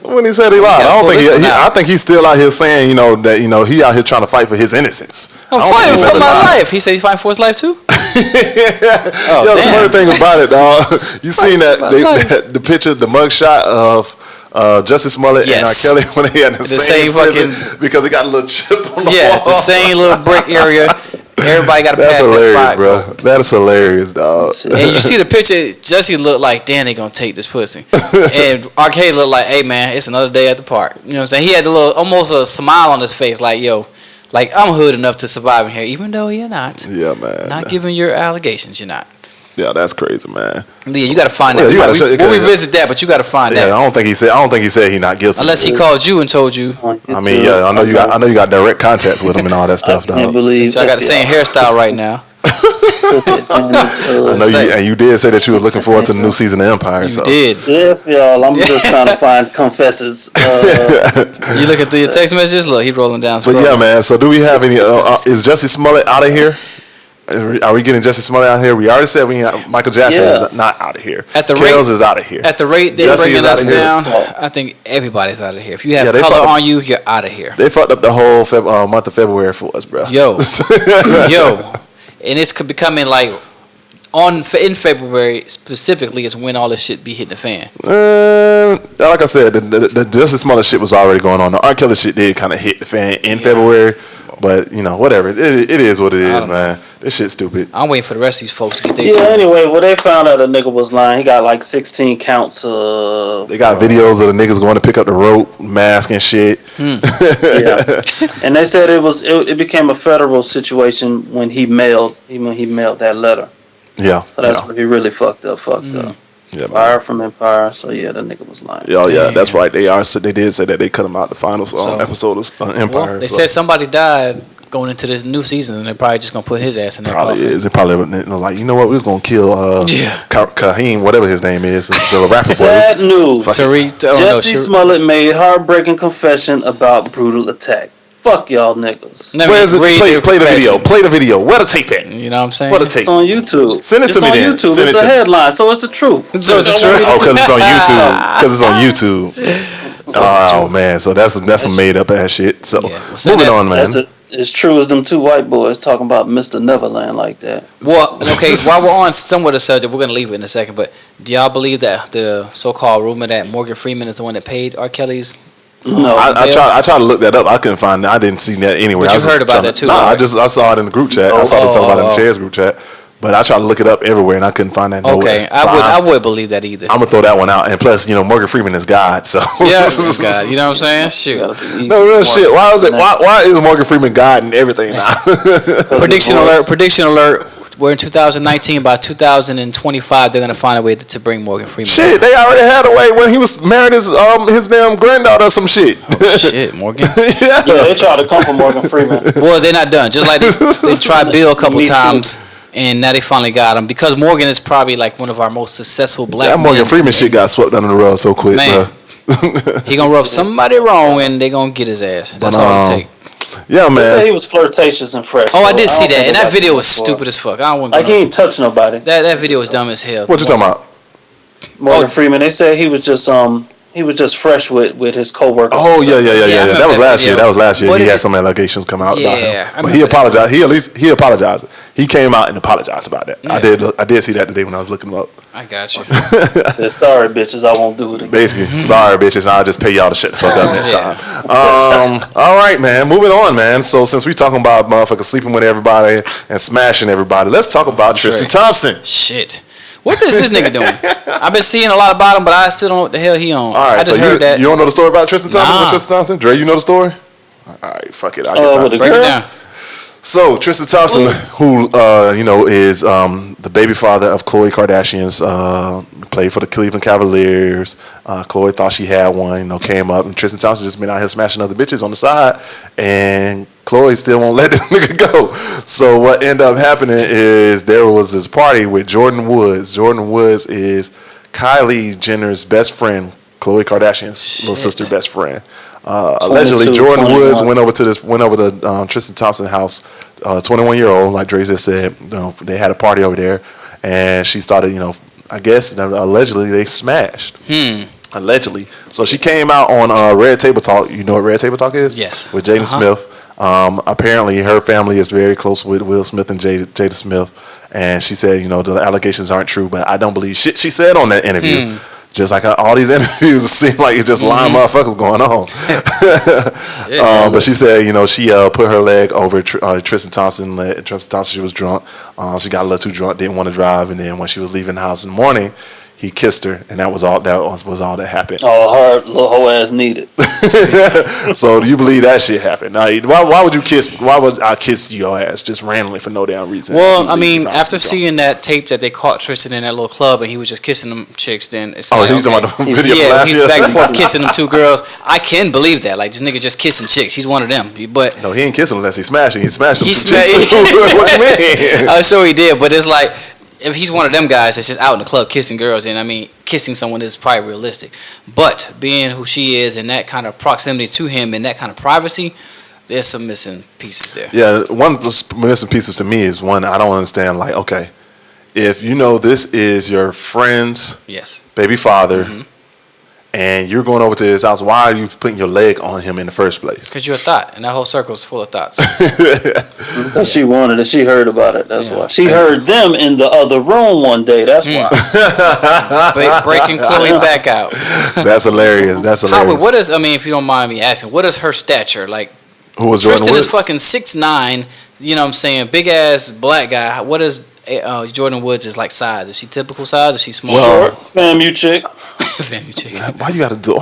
Speaker 3: When he said he lied, I think he's still out here saying, that he out here trying to fight for his innocence.
Speaker 2: I'm fighting for my life. He said he's fighting for his life too.
Speaker 3: The funny thing about it, dog, you seen the picture, the mugshot of Jussie Smollett and R. Kelly when they had the same prison fucking, because he got a little chip on the wall.
Speaker 2: Yeah, the same little brick area. Everybody got to pass that spot,
Speaker 3: bro. That is hilarious, dog.
Speaker 2: And you see the picture, Jussie looked like, damn, they gonna take this pussy. And R. Kelly looked like, hey man, it's another day at the park. You know what I'm saying? He had almost a smile on his face, like, yo, like I'm hood enough to survive in here, even though you're not.
Speaker 3: Yeah, man.
Speaker 2: Not given your allegations, you're not.
Speaker 3: Yeah, that's crazy, man.
Speaker 2: Yeah, you got to find that. We'll revisit that, but you got to find that.
Speaker 3: I don't think he said he not guilty.
Speaker 2: Unless he called you and told you.
Speaker 3: I mean, yeah, I know you got direct contacts with him and all that stuff, dog.
Speaker 2: So I got the same hairstyle right now.
Speaker 3: I know you, and you did say that you were looking forward to the new season of Empire.
Speaker 2: You did.
Speaker 4: Yes, y'all. I'm just trying to find confessors.
Speaker 2: You looking through your text messages? Look, he rolling down.
Speaker 3: But yeah, man. So do we have any? Is Jussie Smollett out of here? Are we getting Jussie Smollett out here? We already said Michael Jackson is not out of here. Kells is out of here.
Speaker 2: At the rate they're bringing us down, I think everybody's out of here. If you have color on you, you're out of here.
Speaker 3: They fucked up the whole month of February for us, bro.
Speaker 2: Yo, and it's becoming like in February specifically is when all this shit be hitting the fan.
Speaker 3: Like I said, the Jussie Smollett shit was already going on. The R. Kelly shit did kind of hit the fan in February. But, whatever. It is what it is, man. This shit's stupid.
Speaker 2: I'm waiting for the rest of these folks to get their
Speaker 4: anyway, they found out a nigga was lying. He got like 16 counts of...
Speaker 3: They got videos of the niggas going to pick up the rope, mask and shit.
Speaker 4: Yeah. And they said it became a federal situation when he mailed that letter.
Speaker 3: Yeah.
Speaker 4: So that's where he really fucked up. Yeah, Fire from Empire. So yeah, that nigga was lying.
Speaker 3: Yeah, that's right. They did say that they cut him out the final episode of Empire.
Speaker 2: Well, they said somebody died going into this new season, and they're probably just gonna put his ass in there.
Speaker 3: Probably is. It probably like, you know what? We was gonna kill Kaheem, whatever his name is, the rapper.
Speaker 4: Sad news.
Speaker 2: Jussie
Speaker 4: Smollett made heartbreaking confession about brutal attack. Fuck y'all niggas.
Speaker 3: Where is it? Play the video. Play the video. Where the tape at?
Speaker 2: You know what I'm saying?
Speaker 3: Where the tape?
Speaker 4: It's on YouTube.
Speaker 3: Send it to me then.
Speaker 4: It's on YouTube.
Speaker 3: Send
Speaker 4: It's
Speaker 3: it
Speaker 4: a
Speaker 3: to me.
Speaker 4: headline, so it's the truth.
Speaker 2: So it's the truth.
Speaker 3: Oh, because it's on YouTube. Because it's on YouTube. Oh man, so that's some made up ass shit. So moving on, man.
Speaker 4: It's true as them two white boys talking about Mr. Neverland like that.
Speaker 2: Well, okay, while we're on somewhat of the subject, we're going to leave it in a second, but do y'all believe that the so-called rumor that Morgan Freeman is the one that paid R. Kelly's?
Speaker 4: No.
Speaker 3: I tried to look that up. I couldn't find it. I didn't see that anywhere.
Speaker 2: But you heard about that too,
Speaker 3: Nah,
Speaker 2: right?
Speaker 3: I saw it in the group chat. I saw them talking about it in the Chairs group chat. But I tried to look it up everywhere and I couldn't find that nowhere.
Speaker 2: Okay, I would believe that either.
Speaker 3: I'm gonna throw that one out. And plus, Morgan Freeman is God, so
Speaker 2: Yeah, God, you know what I'm saying? Shoot.
Speaker 3: no real shit. Why is Morgan Freeman God and everything now?
Speaker 2: Prediction alert. We're in 2019. By 2025, they're gonna find a way to bring Morgan Freeman.
Speaker 3: Shit, they already had a way when he was married his damn granddaughter or some shit.
Speaker 2: Oh, shit, Morgan.
Speaker 4: Yeah, they tried to come for Morgan Freeman.
Speaker 2: Well, they're not done. Just like they tried Bill a couple times, and now they finally got him because Morgan is probably like one of our most successful black.
Speaker 3: That Morgan Freeman shit got swept under the rug so quick,
Speaker 2: man.
Speaker 3: Bro.
Speaker 2: He gonna rub somebody wrong, and they gonna get his ass. That's all it takes.
Speaker 3: Yeah, man.
Speaker 4: They say he was flirtatious and fresh.
Speaker 2: Oh, I did see that, and that video was stupid as fuck. I don't want.
Speaker 4: Like he ain't touch nobody.
Speaker 2: That video was dumb as hell.
Speaker 3: What you talking about?
Speaker 4: Morgan Freeman. They said he was just fresh with his coworkers.
Speaker 3: Oh yeah. That was last year.
Speaker 2: But
Speaker 3: He had some allegations come out about him,
Speaker 2: I
Speaker 3: but he apologized. He apologized. He came out and apologized about that.
Speaker 2: Yeah.
Speaker 3: I did see that today when I was looking him up.
Speaker 2: I got you.
Speaker 4: Said, sorry, bitches, I won't do it again.
Speaker 3: Basically, sorry, bitches. I'll just pay y'all to shut the fuck up next time. All right, man. Moving on, man. So since we talking about motherfuckers sleeping with everybody and smashing everybody, let's talk about Tristen Thompson.
Speaker 2: Shit. What is this nigga doing? I've been seeing a lot about him, but I still don't know what the hell he on.
Speaker 3: All right,
Speaker 2: I just
Speaker 3: so
Speaker 2: heard that.
Speaker 3: you don't know the story about Tristen Thompson?
Speaker 2: Nah.
Speaker 3: With Tristen Thompson? Dre, you know the story? All right, fuck it. I guess I'll
Speaker 2: Break it down.
Speaker 3: So Tristen Thompson, who is the baby father of Khloe Kardashian's, played for the Cleveland Cavaliers. Khloe thought she had one, came up, and Tristen Thompson just been out here smashing other bitches on the side, and Khloe still won't let this nigga go. So what ended up happening is there was this party with Jordan Woods. Jordan Woods is Kylie Jenner's best friend, Khloe Kardashian's little sister best friend. Allegedly, Jordan
Speaker 4: 21. Woods
Speaker 3: went over to Tristen Thompson house, 21-year-old, like Dre just said. They had a party over there, and she started, I guess allegedly they smashed. Allegedly, so she came out on Red Table Talk. You know what Red Table Talk is?
Speaker 2: Yes.
Speaker 3: With Jaden Smith. Apparently, her family is very close with Will Smith and Jada Smith, and she said, the allegations aren't true, but I don't believe shit she said on that interview. Just like all these interviews, it seem like it's just lying motherfuckers going on. But she said, she put her leg over Tristen Thompson. Tristen Thompson, she was drunk. She got a little too drunk, didn't want to drive, and then when she was leaving the house in the morning, he kissed her, and that was all that happened.
Speaker 4: Oh, her little hoe ass needed.
Speaker 3: So do you believe that shit happened? Now, why would you kiss? Why would I kiss your ass just randomly for no damn reason?
Speaker 2: Well, I mean, after seeing that tape that they caught Tristan in that little club and he was just kissing them chicks, then it's like,
Speaker 3: he's talking about the video from last
Speaker 2: he's
Speaker 3: year?
Speaker 2: back and forth kissing them two girls. I can believe that. Like, this nigga just kissing chicks. He's one of them. But
Speaker 3: no, he ain't kissing unless he's smashing. He's smashing
Speaker 2: He's
Speaker 3: some chicks too. What you mean?
Speaker 2: I'm sure he did, but it's like, if he's one of them guys that's just out in the club kissing girls, and I mean, kissing someone is probably realistic. But being who she is and that kind of proximity to him and that kind of privacy, there's some missing pieces there.
Speaker 3: Yeah, one of the missing pieces to me is one I don't understand. Like, okay, if this is your friend's baby father, and you're going over to his house, why are you putting your leg on him in the first place?
Speaker 2: Because you're a thought, and that whole circle is full of thoughts.
Speaker 4: Because she wanted it. She heard about it. That's why. She heard them in the other room one day. That's why.
Speaker 2: Breaking Khloe back out.
Speaker 3: That's hilarious.
Speaker 2: Howard, if you don't mind me asking, what is her stature? Like,
Speaker 3: who was Jordan
Speaker 2: Tristan
Speaker 3: Woods?
Speaker 2: is fucking 6'9", you know what I'm saying, big ass black guy. What is Jordan Woods is like size? Is she typical size? Is she small?
Speaker 4: Short, FAMU chick.
Speaker 2: FAMU chick.
Speaker 3: Why you gotta throw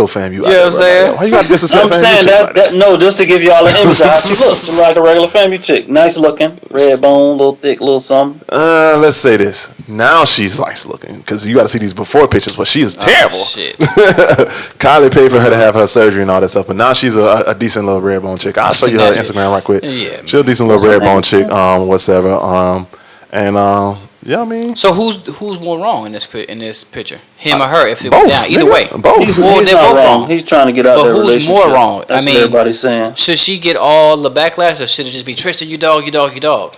Speaker 3: FAMU?
Speaker 2: You know what I'm saying?
Speaker 3: Why you gotta disrespect FAMU?
Speaker 4: I'm saying that just to give y'all an image of how she looks. She's like a regular FAMU chick. Nice looking, red bone, little thick, little something.
Speaker 3: Let's say this. Now she's nice looking because you got to see these before pictures. But she is terrible.
Speaker 2: Oh, shit.
Speaker 3: Kylie paid for her to have her surgery and all that stuff, but now she's a decent little red bone chick. I'll show you her Instagram right quick.
Speaker 2: Yeah,
Speaker 3: she's a decent little red bone chick. Whatsoever. And Yeah, I mean,
Speaker 2: So who's more wrong in this picture? Him or her? If it
Speaker 3: both.
Speaker 2: went down, either
Speaker 3: nigga,
Speaker 2: way.
Speaker 3: both.
Speaker 4: He's
Speaker 2: Well, they're
Speaker 4: not
Speaker 2: both
Speaker 4: wrong.
Speaker 2: wrong.
Speaker 4: He's trying to get out
Speaker 2: But
Speaker 4: of that
Speaker 2: who's
Speaker 4: relationship.
Speaker 2: more wrong?
Speaker 4: That's
Speaker 2: I mean,
Speaker 4: what everybody's saying.
Speaker 2: Should she get all the backlash, or should it just be Tristen, you dog, you dog, you dog?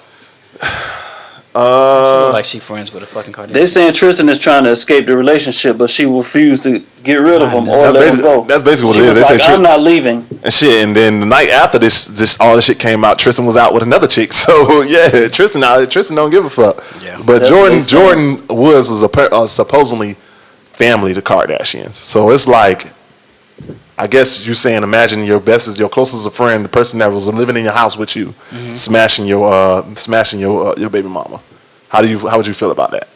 Speaker 2: She look like she friends with a fucking Kardashian.
Speaker 4: They saying Tristen is trying to escape the relationship, but she refused to get rid of him or let him go.
Speaker 3: That's basically what
Speaker 4: She
Speaker 3: it
Speaker 4: was
Speaker 3: is. They
Speaker 4: like,
Speaker 3: say
Speaker 4: I'm not leaving.
Speaker 3: and shit. And then the night after this all this shit came out, Tristen was out with another chick. So yeah, Tristen don't give a fuck.
Speaker 2: Yeah.
Speaker 3: But
Speaker 4: That's what they
Speaker 3: Jordan was supposedly family to Kardashians. So it's like, I guess you saying, imagine your closest friend, the person that was living in your house with you, smashing your baby mama. How would you feel about that?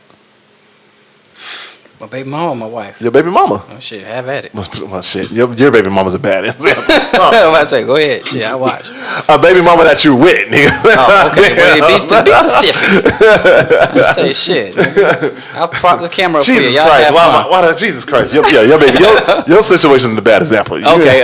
Speaker 2: My baby mama or my wife?
Speaker 3: Your baby mama.
Speaker 2: Oh shit, have at it.
Speaker 3: Well, shit, your baby mama's a bad example.
Speaker 2: I say, go ahead. Shit, I watch.
Speaker 3: A baby mama that you with, nigga.
Speaker 2: Oh, okay. Well, be specific. I say shit. Nigga. I'll prop the camera up for you.
Speaker 3: Jesus
Speaker 2: Y'all
Speaker 3: Christ!
Speaker 2: have fun.
Speaker 3: Why Jesus Christ? Your baby, your situation is a bad example.
Speaker 2: Okay.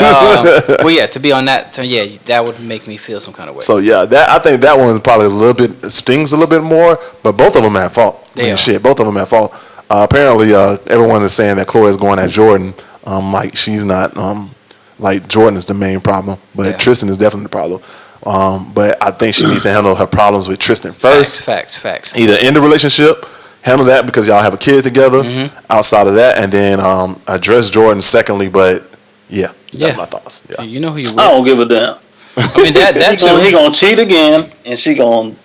Speaker 2: Well, yeah. To be on that, that would make me feel some kind of way.
Speaker 3: So yeah, I think that one probably stings a little bit more, but both of them at fault.
Speaker 2: They are.
Speaker 3: Shit, both of them at fault. Apparently, everyone is saying that Chloe is going at Jordan. Like she's not. Like Jordan is the main problem, but Tristen is definitely the problem. But I think she needs to handle her problems with Tristen first.
Speaker 2: Facts.
Speaker 3: Either end the relationship, handle that because y'all have a kid together. Outside of that, and then address Jordan secondly. But that's my thoughts. Yeah.
Speaker 2: You know who you with.
Speaker 4: I don't give a damn.
Speaker 2: I mean that
Speaker 4: he gonna cheat again, and she gonna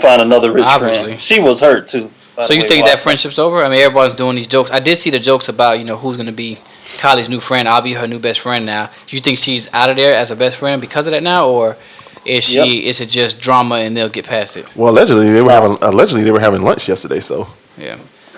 Speaker 4: find another rich
Speaker 2: Obviously.
Speaker 4: friend. She was hurt too.
Speaker 2: So you think that friendship's over? I mean, everybody's doing these jokes. I did see the jokes about who's gonna be Kylie's new friend. I'll be her new best friend now. Do you think she's out of there as a best friend because of that now, or is she? Is it just drama and they'll get past it?
Speaker 3: Well, allegedly they were having lunch yesterday. So
Speaker 2: Yeah.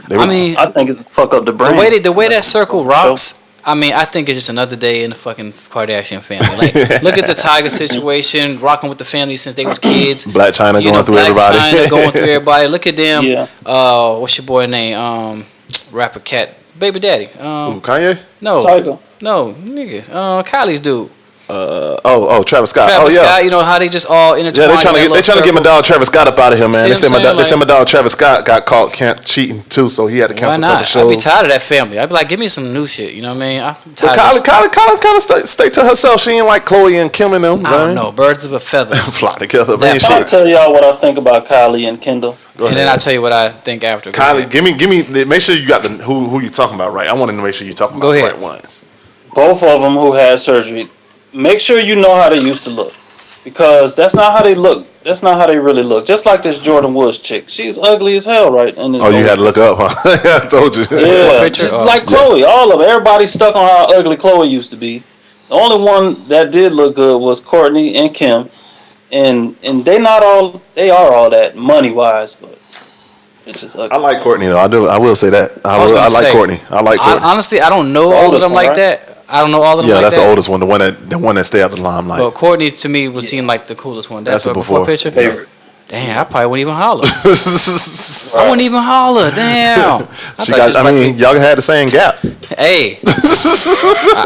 Speaker 4: I think it's fuck up the brain.
Speaker 2: The way that circle rocks. I mean, I think it's just another day in the fucking Kardashian family. Like, look at the Tiger situation, rocking with the family since they was kids.
Speaker 3: Black China going through everybody.
Speaker 2: Black China going through everybody. Look at them.
Speaker 4: Yeah.
Speaker 2: What's your boy name? Rapper Cat. Baby Daddy.
Speaker 3: Kanye?
Speaker 2: No.
Speaker 4: Tiger.
Speaker 2: No, nigga. Kylie's dude.
Speaker 3: Travis Scott.
Speaker 2: Travis Scott, you know how they just all intertwined.
Speaker 3: Yeah, they trying to get my dog Travis Scott up out of here, man.
Speaker 2: See
Speaker 3: They said my dog Travis Scott got caught cheating too, so he had to
Speaker 2: Why
Speaker 3: cancel a couple
Speaker 2: not?
Speaker 3: shows.
Speaker 2: I'd be tired of that family. I'd be like, give me some new shit. You know what I mean? I'm
Speaker 3: But
Speaker 2: tired.
Speaker 3: Kylie kind of stay to herself. She ain't like Chloe and Kim and them.
Speaker 2: I don't know. Birds of a feather.
Speaker 3: Fly together,
Speaker 2: That
Speaker 3: man.
Speaker 4: I'll
Speaker 3: Shit.
Speaker 4: tell y'all what I think about Kylie and Kendall.
Speaker 2: And then I'll tell you what I think after. Go
Speaker 3: Kylie,
Speaker 2: ahead.
Speaker 3: give me. Make sure you got who you talking about right. I want to make sure you're talking about
Speaker 2: Go
Speaker 3: the
Speaker 2: ahead.
Speaker 3: right ones.
Speaker 4: Both of them who had surgery. Make sure you know how they used to look, because that's not how they look. That's not how they really look. Just like this Jordan Woods chick, she's ugly as hell, right? In this
Speaker 3: Oh, you had to look up, huh? I told you.
Speaker 4: Yeah,
Speaker 2: Picture?
Speaker 4: just
Speaker 2: Oh,
Speaker 4: like Chloe. All of it. Everybody's stuck on how ugly Chloe used to be. The only one that did look good was Courtney and Kim, and they not all. They are all that money wise, but it's just ugly.
Speaker 3: I like Courtney though. I will say that. I like Courtney. I like Courtney.
Speaker 2: Honestly, I don't know
Speaker 4: The
Speaker 2: all of
Speaker 4: oldest
Speaker 2: them
Speaker 4: one,
Speaker 2: like
Speaker 4: right?
Speaker 2: that. I don't know all of them
Speaker 3: Yeah,
Speaker 2: like
Speaker 3: that's
Speaker 2: that.
Speaker 3: the oldest one. The one that stay out the limelight.
Speaker 2: But Courtney to me would seem like the coolest one. That's
Speaker 3: the
Speaker 2: the before
Speaker 3: before.
Speaker 2: picture.
Speaker 4: Favorite.
Speaker 2: Damn, I probably wouldn't even holler. I wouldn't even holler. Damn.
Speaker 3: Y'all had the same gap.
Speaker 2: Hey,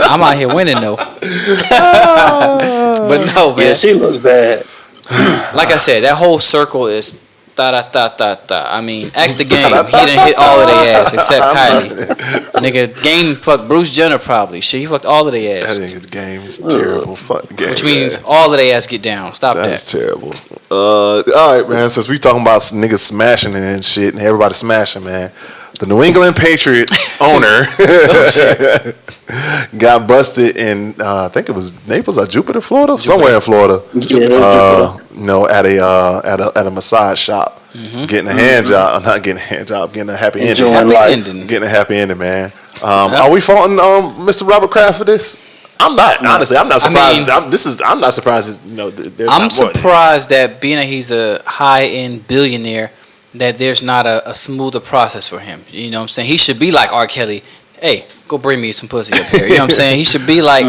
Speaker 2: I'm out here winning though. But no, man.
Speaker 4: Yeah, she looks bad.
Speaker 2: Like I said, that whole circle is da. I mean, ask the game. He didn't hit all of their ass except Kylie. Nigga, Game fucked Bruce Jenner probably. Shit, he fucked all of their
Speaker 3: That
Speaker 2: ass.
Speaker 3: nigga's game is terrible. Fucking game.
Speaker 2: Which means all of their ass get down. Stop
Speaker 3: That's
Speaker 2: that.
Speaker 3: terrible. All right, man. Since we talking about niggas smashing and shit, and everybody smashing, man. The New England Patriots owner got busted in I think it was Naples or Jupiter, Florida, somewhere in Florida. At a massage shop, getting a hand job, not getting a hand job, getting a happy ending.
Speaker 4: Enjoying life.
Speaker 3: Getting a happy ending, man. Are we faulting Mr. Robert Kraft for this? I'm not. Honestly, I'm not surprised. I'm not surprised.
Speaker 2: I'm surprised that being that he's a high-end billionaire, that there's not a smoother process for him. You know what I'm saying? He should be like R. Kelly. Hey, go bring me some pussy up here. You know what I'm saying? He should be like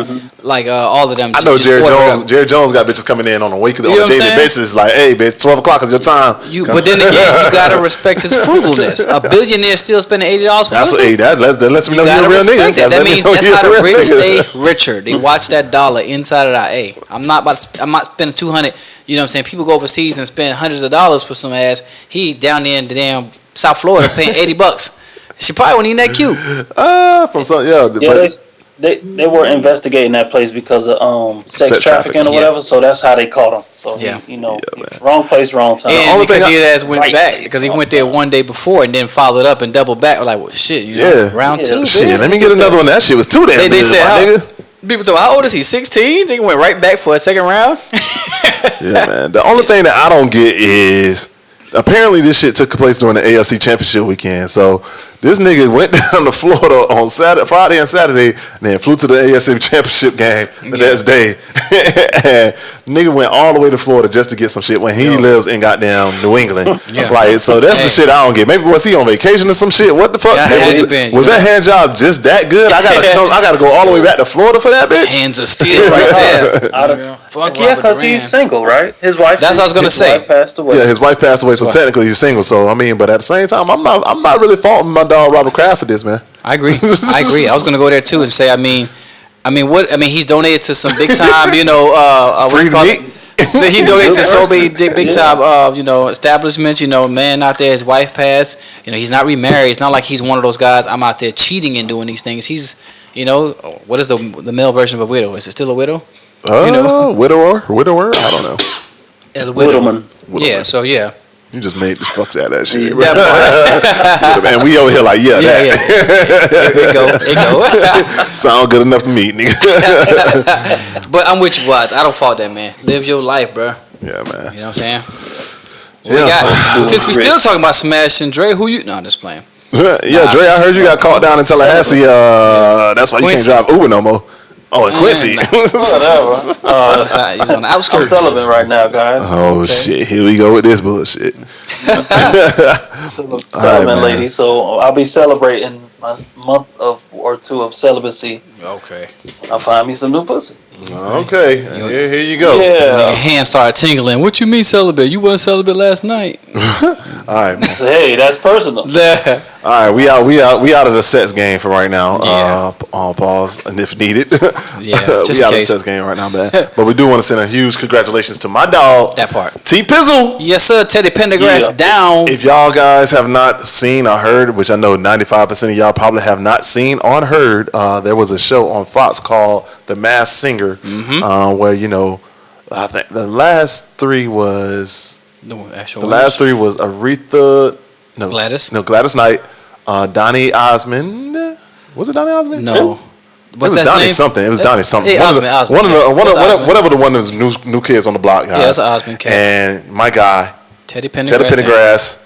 Speaker 2: all of them.
Speaker 3: I know
Speaker 2: just
Speaker 3: Jerry
Speaker 2: order
Speaker 3: Jones.
Speaker 2: them.
Speaker 3: Jerry Jones got bitches coming in on a
Speaker 2: know what I'm
Speaker 3: daily
Speaker 2: saying?
Speaker 3: basis. Like, hey, bitch, 12 o'clock is your time.
Speaker 2: But then again, you gotta respect his frugalness. A billionaire still spending $80 for
Speaker 3: That's what.
Speaker 2: pussy.
Speaker 3: Hey, that lets me know
Speaker 2: You
Speaker 3: you're
Speaker 2: gotta
Speaker 3: a real nigga.
Speaker 2: respect that. That means that's how the rich stay
Speaker 3: nigga.
Speaker 2: richer. They watch that dollar inside of that. Hey, I'm not spending $200. You know what I'm saying? People go overseas and spend hundreds of dollars for some ass. He down there in the damn South Florida paying $80. She probably wasn't even that cute.
Speaker 3: From some, yeah.
Speaker 4: Yeah, they were investigating that place because of sex trafficking or whatever. So that's how they caught him. So wrong place, wrong time.
Speaker 2: And
Speaker 3: only
Speaker 2: because
Speaker 3: thing
Speaker 2: his ass went
Speaker 4: Right
Speaker 2: back
Speaker 4: place,
Speaker 2: because he
Speaker 4: wrong
Speaker 2: went there
Speaker 4: time.
Speaker 2: one day before and then followed up and doubled back. We're like, well, shit, round two.
Speaker 3: Shit,
Speaker 2: man.
Speaker 3: let me get another one. That shit was too damn
Speaker 2: They
Speaker 3: good,
Speaker 2: said,
Speaker 3: my nigga.
Speaker 2: People told, how old is he? 16? They went right back for a second round.
Speaker 3: Yeah, man. The only thing that I don't get is apparently this shit took place during the AFC Championship weekend. So this nigga went down to Florida on Friday and Saturday, and then flew to the AFC Championship game the next day. And nigga went all the way to Florida just to get some shit when he lives in goddamn New England.
Speaker 2: Yeah.
Speaker 3: Like, so that's the shit I don't get. Maybe was he on vacation or some shit? What the fuck? Was that hand job just that good? I gotta go all the way back to Florida for that bitch.
Speaker 2: Hands of steel right there. Fuck
Speaker 4: Yeah, because
Speaker 2: Robert
Speaker 4: he's
Speaker 2: Duran.
Speaker 4: single, right? His wife.
Speaker 2: That's what I was gonna say.
Speaker 4: Wife passed away.
Speaker 3: Yeah, his wife passed away, so technically he's single. So I mean, but at the same time, I'm not really faulting my dog Robert Kraft for this, man.
Speaker 2: I agree. I was gonna go there too and say, he's donated to some big time,
Speaker 3: Free meat.
Speaker 2: He donated to so many big time, establishments. Man out there, his wife passed. He's not remarried. It's not like he's one of those guys. I'm out there cheating and doing these things. He's, what is the male version of a widow? Is it still a widow?
Speaker 3: Widower? I don't know.
Speaker 2: Yeah, the widow.
Speaker 4: Widowman.
Speaker 2: Yeah. So yeah.
Speaker 3: You just made the fuck out of that shit.
Speaker 2: Yeah,
Speaker 3: And we over here like,
Speaker 2: yeah. Here we go.
Speaker 3: Sound good enough to me, nigga.
Speaker 2: But I'm with you, Watts. I don't fault that, man. Live your life, bro.
Speaker 3: Yeah, man.
Speaker 2: You know what I'm saying?
Speaker 3: Yeah,
Speaker 2: Since we still talking about Smash and Dre, who you? No, I'm just playing.
Speaker 3: Yeah, Dre, I heard you got caught down in Tallahassee. That's why you
Speaker 2: Quincy.
Speaker 3: can't drive Uber no more. Oh, in Quincy.
Speaker 4: Whatever.
Speaker 2: He was on the
Speaker 4: I'm
Speaker 2: outskirts.
Speaker 4: celibate right now, guys.
Speaker 3: Oh,
Speaker 4: Okay.
Speaker 3: shit. Here we go with this bullshit.
Speaker 4: Celibate
Speaker 3: man.
Speaker 4: lady. So I'll be celebrating my month or two of celibacy.
Speaker 2: Okay.
Speaker 4: I'll find me some new pussy.
Speaker 3: Okay. Here you go.
Speaker 2: Your
Speaker 4: Yeah.
Speaker 2: hands started tingling. What you mean celibate? You wasn't celibate last night.
Speaker 3: All right.
Speaker 4: So, hey, that's personal.
Speaker 2: Yeah.
Speaker 3: All right, we out of the sets game for right now.
Speaker 2: Yeah.
Speaker 3: On pause, and if needed,
Speaker 2: Yeah,
Speaker 3: we
Speaker 2: just in
Speaker 3: out of the
Speaker 2: case.
Speaker 3: sets game right now, man. But we do want to send a huge congratulations to my dog,
Speaker 2: That part.
Speaker 3: T Pizzle.
Speaker 2: Yes, sir. Teddy Pendergrass
Speaker 4: Yeah.
Speaker 2: down.
Speaker 3: If y'all guys have not seen or heard, which I know 95% of y'all probably have not seen or heard, there was a show on Fox called The Masked Singer, where I think the last three was Aretha. No,
Speaker 2: Gladys?
Speaker 3: No, Gladys Knight. Donnie Osmond. Was it Donnie Osmond?
Speaker 2: No.
Speaker 3: It was Donnie something. It was Donnie something.
Speaker 2: Hey, Osmond.
Speaker 3: Whatever the one of those new kids on the block.
Speaker 2: Yeah, it's an Osmond cat.
Speaker 3: And my guy,
Speaker 2: Teddy Pendergrass.
Speaker 3: Teddy Pendergrass,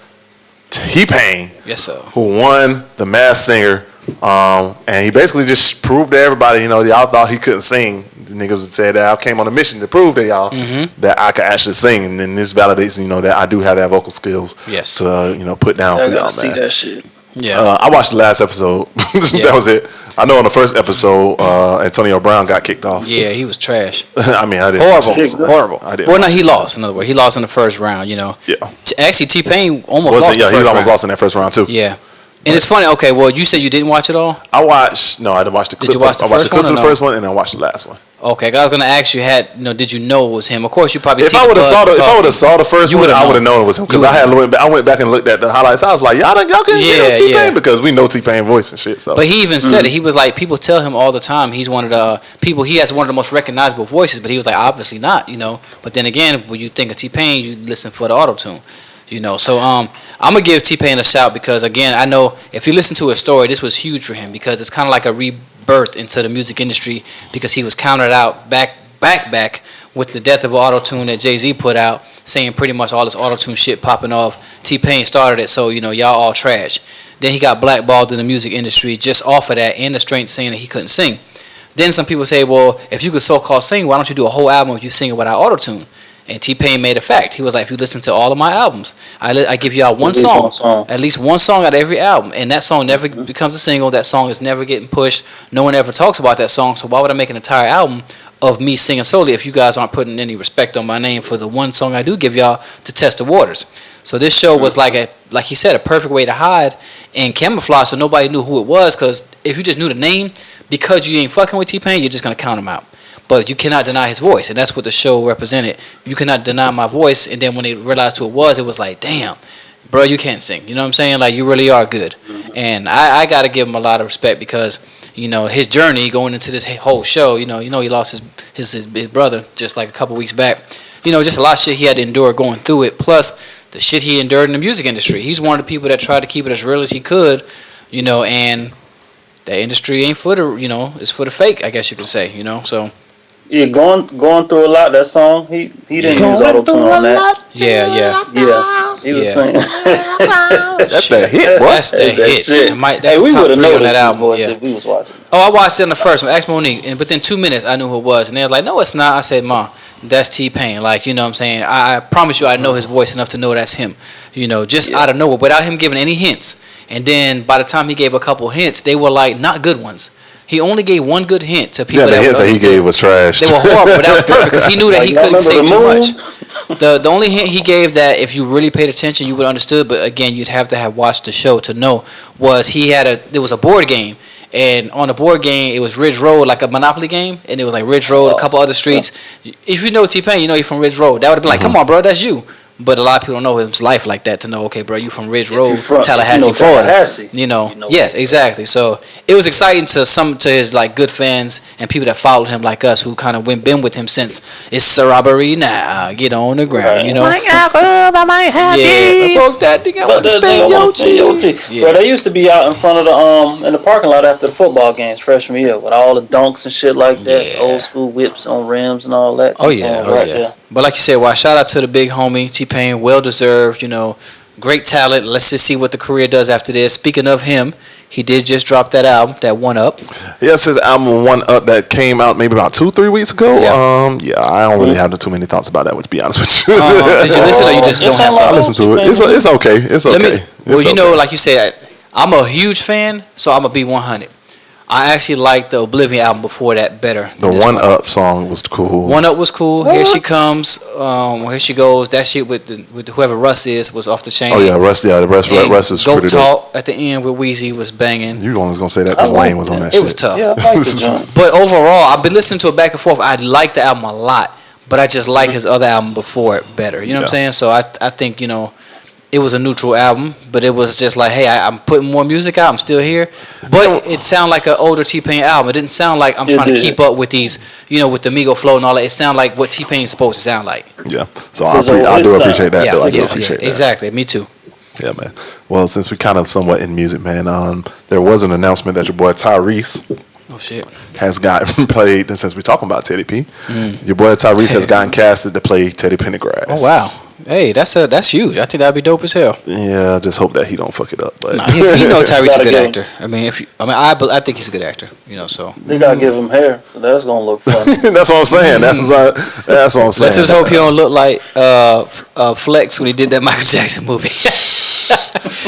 Speaker 3: T-Pain,
Speaker 2: Yes, sir.
Speaker 3: who won the Masked Singer. And he basically just proved to everybody, y'all thought he couldn't sing. The niggas said that I came on a mission to prove to y'all that I could actually sing. And then this validates, that I do have that vocal skills
Speaker 2: Yes.
Speaker 3: to, put down
Speaker 4: I
Speaker 3: for y'all,
Speaker 4: gotta see
Speaker 3: man.
Speaker 4: that shit.
Speaker 2: Yeah.
Speaker 3: I watched the last episode.
Speaker 2: Yeah.
Speaker 3: That was it. I know on the first episode, Antonio Brown got kicked off.
Speaker 2: Yeah, he was trash.
Speaker 3: I mean, I didn't.
Speaker 2: Horrible.
Speaker 3: I didn't.
Speaker 2: Well, no, he lost. In other words, he lost in the first round.
Speaker 3: Yeah.
Speaker 2: Actually, T-Pain almost
Speaker 3: Was
Speaker 2: lost.
Speaker 3: it? Yeah,
Speaker 2: the
Speaker 3: he
Speaker 2: first
Speaker 3: almost
Speaker 2: round.
Speaker 3: lost in that first round too.
Speaker 2: Yeah. And it's funny. Okay, well, you said you didn't watch it all.
Speaker 3: I watched. No, I didn't watch the clip.
Speaker 2: you watch the
Speaker 3: I watched
Speaker 2: first
Speaker 3: the clip
Speaker 2: one
Speaker 3: of
Speaker 2: or
Speaker 3: the
Speaker 2: no?
Speaker 3: first one, and I watched the last one.
Speaker 2: Okay, I was gonna ask you, did you know it was him? Of course, you probably.
Speaker 3: If I would have saw the first
Speaker 2: You
Speaker 3: one,
Speaker 2: would've
Speaker 3: I would have
Speaker 2: known.
Speaker 3: known it was him because I went back and looked at the highlights. I was like, y'all can't get us T-Pain
Speaker 2: Yeah.
Speaker 3: because we know T-Pain voice and shit. So,
Speaker 2: But he even said it. He was like, people tell him all the time he's one of the people. He has one of the most recognizable voices, but he was like, obviously not, But then again, when you think of T-Pain, you listen for the auto tune, So I'm gonna give T-Pain a shout because again, I know if you listen to his story, this was huge for him because it's kind of like a rebirth into the music industry because he was counted out back with the death of auto-tune that Jay-Z put out, saying pretty much all this auto-tune shit popping off. T-Pain started it, so y'all all trash. Then he got blackballed in the music industry just off of that and the strength saying that he couldn't sing. Then some people say, well, if you could so-called sing, why don't you do a whole album if you sing it without auto-tune? And T-Pain made a fact. He was like, if you listen to all of my albums, I give y'all one song, at least one song out of every album. And that song never becomes a single. That song is never getting pushed. No one ever talks about that song. So why would I make an entire album of me singing solely if you guys aren't putting any respect on my name for the one song I do give y'all to test the waters? So this show was like he said, a perfect way to hide and camouflage so nobody knew who it was. Because if you just knew the name, because you ain't fucking with T-Pain, you're just going to count him out. But you cannot deny his voice, and that's what the show represented. You cannot deny my voice, and then when they realized who it was like, damn, bro, you can't sing. You know what I'm saying? Like, you really are good. And I got to give him a lot of respect because, you know, his journey going into this whole show, you know, he lost his brother just like a couple weeks back. You know, just a lot of shit he had to endure going through it. Plus, the shit he endured in the music industry. He's one of the people that tried to keep it as real as he could, you know, and that industry ain't for the, you know, it's for the fake, I guess you can say, you know, so.
Speaker 4: Yeah, going through a lot. That song, he didn't use auto tune on that.
Speaker 2: Yeah.
Speaker 4: He was saying.
Speaker 3: That's that hit, boy.
Speaker 2: That's the hit.
Speaker 4: Shit.
Speaker 2: That's
Speaker 4: we
Speaker 2: the top
Speaker 4: would have
Speaker 2: 3 on
Speaker 4: noticed
Speaker 2: that
Speaker 4: his
Speaker 2: album.
Speaker 4: voice
Speaker 2: Yeah.
Speaker 4: if we was watching.
Speaker 2: Oh, I watched it in the first one. Asked Monique, and within 2 minutes, I knew who it was. And they were like, no, it's not. I said, Ma, that's T-Pain. Like, you know what I'm saying? I promise you I know his voice enough to know that's him. You know, just out of nowhere, without him giving any hints. And then by the time he gave a couple hints, they were like not good ones. He only gave one good hint to people.
Speaker 3: Yeah, the hints that he gave was trash.
Speaker 2: They were horrible, but that was perfect because he knew that he couldn't say too much. The only hint he gave that if you really paid attention you would have understood, but again you'd have to have watched the show to know, was there was a board game, and on the board game it was Ridge Road, like a Monopoly game, and it was like Ridge Road, a couple other streets. If you know T-Pain, you know he's from Ridge Road. That would have been like, come on, bro, that's you. But a lot of people don't know his life like that to know, okay, bro, you from Ridge Road, Tallahassee, Florida. You know, yes, exactly. So it was exciting to his like good fans and people that followed him like us, who kind of been with him since it's a robbery now. Get on the ground, you know. I might have that thing. I want to spend your cheese.
Speaker 4: Bro, they used to be out in front of the in the parking lot after the football games freshman year with all the dunks and shit like that, old school whips on rims and all that.
Speaker 2: Oh yeah.
Speaker 4: There.
Speaker 2: But like you said, shout out to the big homie T-Pain, well deserved. You know, great talent. Let's just see what the career does after this. Speaking of him, he did just drop that album, that One Up.
Speaker 3: Yes, his album One Up that came out maybe about 2-3 weeks ago.
Speaker 2: Yeah.
Speaker 3: I don't really have too many thoughts about that, to be honest with you.
Speaker 2: Did you listen or you just don't have
Speaker 3: I
Speaker 2: thoughts?
Speaker 3: listen to it. It's okay. It's okay.
Speaker 2: You know, like you said, I'm a huge fan, so I'm gonna be 100. I actually liked the Oblivion album before that better.
Speaker 3: The One Up song was cool.
Speaker 2: One Up was cool. What? Here She Comes. Here She Goes. That shit with whoever Russ is was off the chain.
Speaker 3: Oh yeah, Russ. Yeah, Russ is
Speaker 2: Go
Speaker 3: pretty
Speaker 2: Talk at the end with Weezy was banging.
Speaker 3: You was gonna say that because Wayne was on that shit.
Speaker 2: It was tough.
Speaker 4: Yeah, I like the
Speaker 2: But overall, I've been listening to it back and forth. I like the album a lot, but I just like his other album before it better. You know what I'm saying? So I think, you know, it was a neutral album, but it was just like, hey, I'm putting more music out. I'm still here. But it sounded like an older T-Pain album. It didn't sound like I'm trying to keep up with these, you know, with the Migo flow and all that. It sounded like what T-Pain's supposed to sound like.
Speaker 3: Yeah. So I do appreciate that. I do appreciate that.
Speaker 2: Exactly. Me too.
Speaker 3: Yeah, man. Well, since we kind of somewhat in music, man, there was an announcement that your boy Tyrese has gotten played, and since we're talking about Teddy P, your boy Tyrese has gotten casted to play Teddy Pendergrass.
Speaker 2: Oh, wow. Hey, that's huge. I think that'd be dope as hell.
Speaker 3: Yeah, I just hope that he don't fuck it up. But
Speaker 2: nah, you know Tyrese a good actor. I think he's a good actor. You know, so
Speaker 4: they gotta give him hair. So that's gonna look funny.
Speaker 3: That's what I'm saying. That's what I'm saying.
Speaker 2: Let's just hope he don't look like Flex when he did that Michael Jackson movie.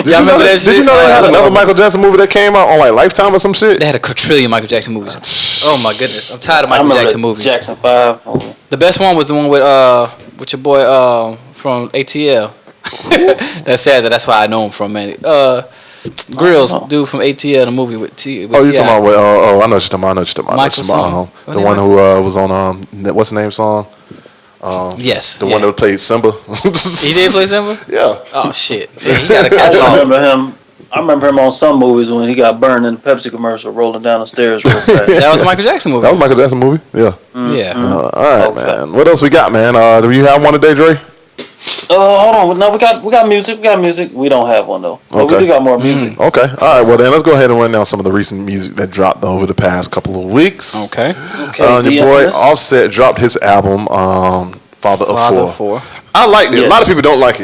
Speaker 2: Y'all remember that shit?
Speaker 3: Did you know they had another Michael Jackson movie that came out on like Lifetime or some shit?
Speaker 2: They had a quadrillion Michael Jackson movies. Oh my goodness, I'm tired of Michael Jackson movies.
Speaker 4: Jackson 5.
Speaker 2: The best one was the one with your boy from ATL. That's sad. That's why I know him from, man. Grills, dude from ATL, the movie with T. With
Speaker 3: you talking about? I know what you're talking about.
Speaker 2: Michael song.
Speaker 3: The one who was on what's the name song?
Speaker 2: Yes.
Speaker 3: The one that played Simba.
Speaker 2: He did play Simba?
Speaker 3: Yeah.
Speaker 2: Oh shit. He got a catalog.
Speaker 4: I remember him on some movies when he got burned in the Pepsi commercial rolling down the stairs real fast.
Speaker 2: That was a Michael Jackson movie.
Speaker 3: That was a Michael Jackson movie? Yeah.
Speaker 2: Yeah.
Speaker 3: All right, man. What else we got, man? Do you have one today, Dre?
Speaker 4: Hold on. No, we got music. We got music. We don't have one, though. But we do got more music.
Speaker 3: Okay. All right. Well, then let's go ahead and run down some of the recent music that dropped over the past couple of weeks.
Speaker 2: Okay.
Speaker 3: Your boy Offset dropped his album, Father of Four. I liked it. Yes. A lot of people don't like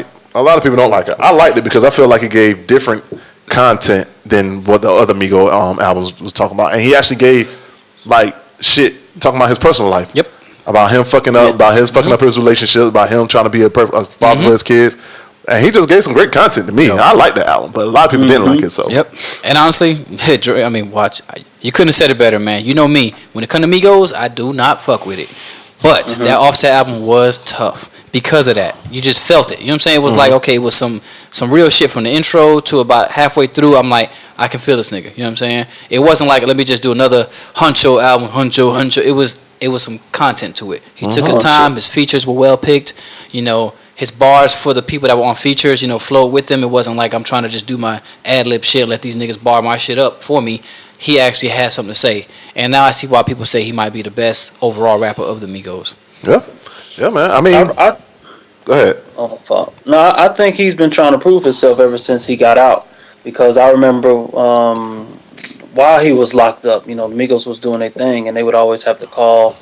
Speaker 3: it. I liked it because I feel like it gave different content than what the other Migo albums was talking about. And he actually gave, like, shit talking about his personal life.
Speaker 2: Yep.
Speaker 3: About him fucking up, about his fucking up his relationship, about him trying to be a father for his kids. And he just gave some great content to me. I like the album, but a lot of people didn't like it. So
Speaker 2: yep. And honestly, I mean, watch. You couldn't have said it better, man. You know me. When it comes to Migos, I do not fuck with it. But that Offset album was tough because of that. You just felt it. You know what I'm saying? It was like, okay, it was some real shit from the intro to about halfway through. I'm like, I can feel this nigga. You know what I'm saying? It wasn't like, let me just do another Huncho album, Huncho. It was some content to it. He took his time. His features were well picked. You know, his bars for the people that were on features, flowed with them. It wasn't like I'm trying to just do my ad lib shit and let these niggas bar my shit up for me. He actually had something to say, and now I see why people say he might be the best overall rapper of the Migos.
Speaker 3: Yeah, man. I mean, go ahead.
Speaker 4: Oh, fuck. No, I think he's been trying to prove himself ever since he got out. Because I remember while he was locked up, the Migos was doing their thing, and they would always have to call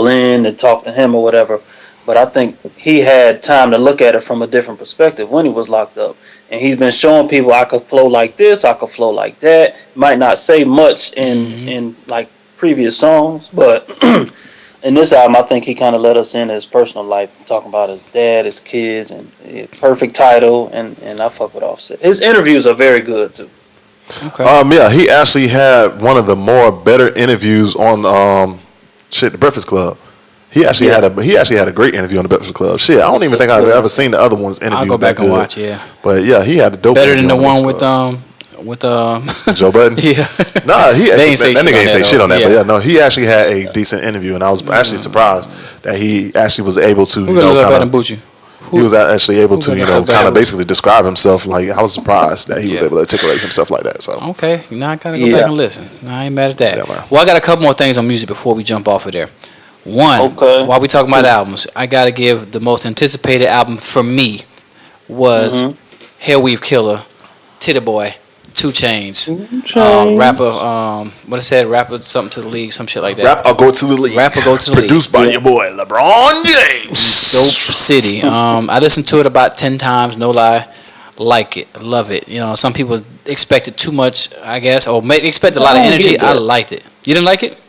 Speaker 4: in and talk to him or whatever. But I think he had time to look at it from a different perspective when he was locked up. And he's been showing people I could flow like this, I could flow like that. Might not say much in like previous songs, but in this album, I think he kind of let us in his personal life, talking about his dad, his kids, and Perfect Title, and I fuck with Offset. His interviews are very good too.
Speaker 2: Okay.
Speaker 3: Yeah, he actually had one of the better interviews on The Breakfast Club. He actually had a great interview on The Breakfast Club. Shit, I don't even think I've ever seen the other one's interview.
Speaker 2: I'll go back and watch. Yeah,
Speaker 3: but yeah, he had a dope.
Speaker 2: Better than the one with
Speaker 3: Joe Budden.
Speaker 2: Yeah.
Speaker 3: Nah, that nigga ain't say shit on that.
Speaker 2: Yeah.
Speaker 3: But yeah, no, he actually had a decent interview, and I was actually surprised that he actually was able to. He was actually able to, kind of basically describe himself. Like, I was surprised that he was able to articulate himself like that. So
Speaker 2: okay, now I gotta go back and listen. Now I ain't mad at that.
Speaker 3: Yeah,
Speaker 2: well, I got a couple more things on music before we jump off of there. One, while we talking about albums, I gotta give the most anticipated album for me was Hell Weave Killer, Titty Boy, 2 Chainz, rapper. What I said, rapper something to the league, some shit like that.
Speaker 3: Rap or Go to the League.
Speaker 2: Rap or Go to the
Speaker 3: Produced
Speaker 2: League.
Speaker 3: by your boy LeBron James.
Speaker 2: Dope city. I listened to it about 10 times, no lie. Like it, love it. Some people expected too much, I guess, or expected a lot of energy. I liked it. You didn't like it?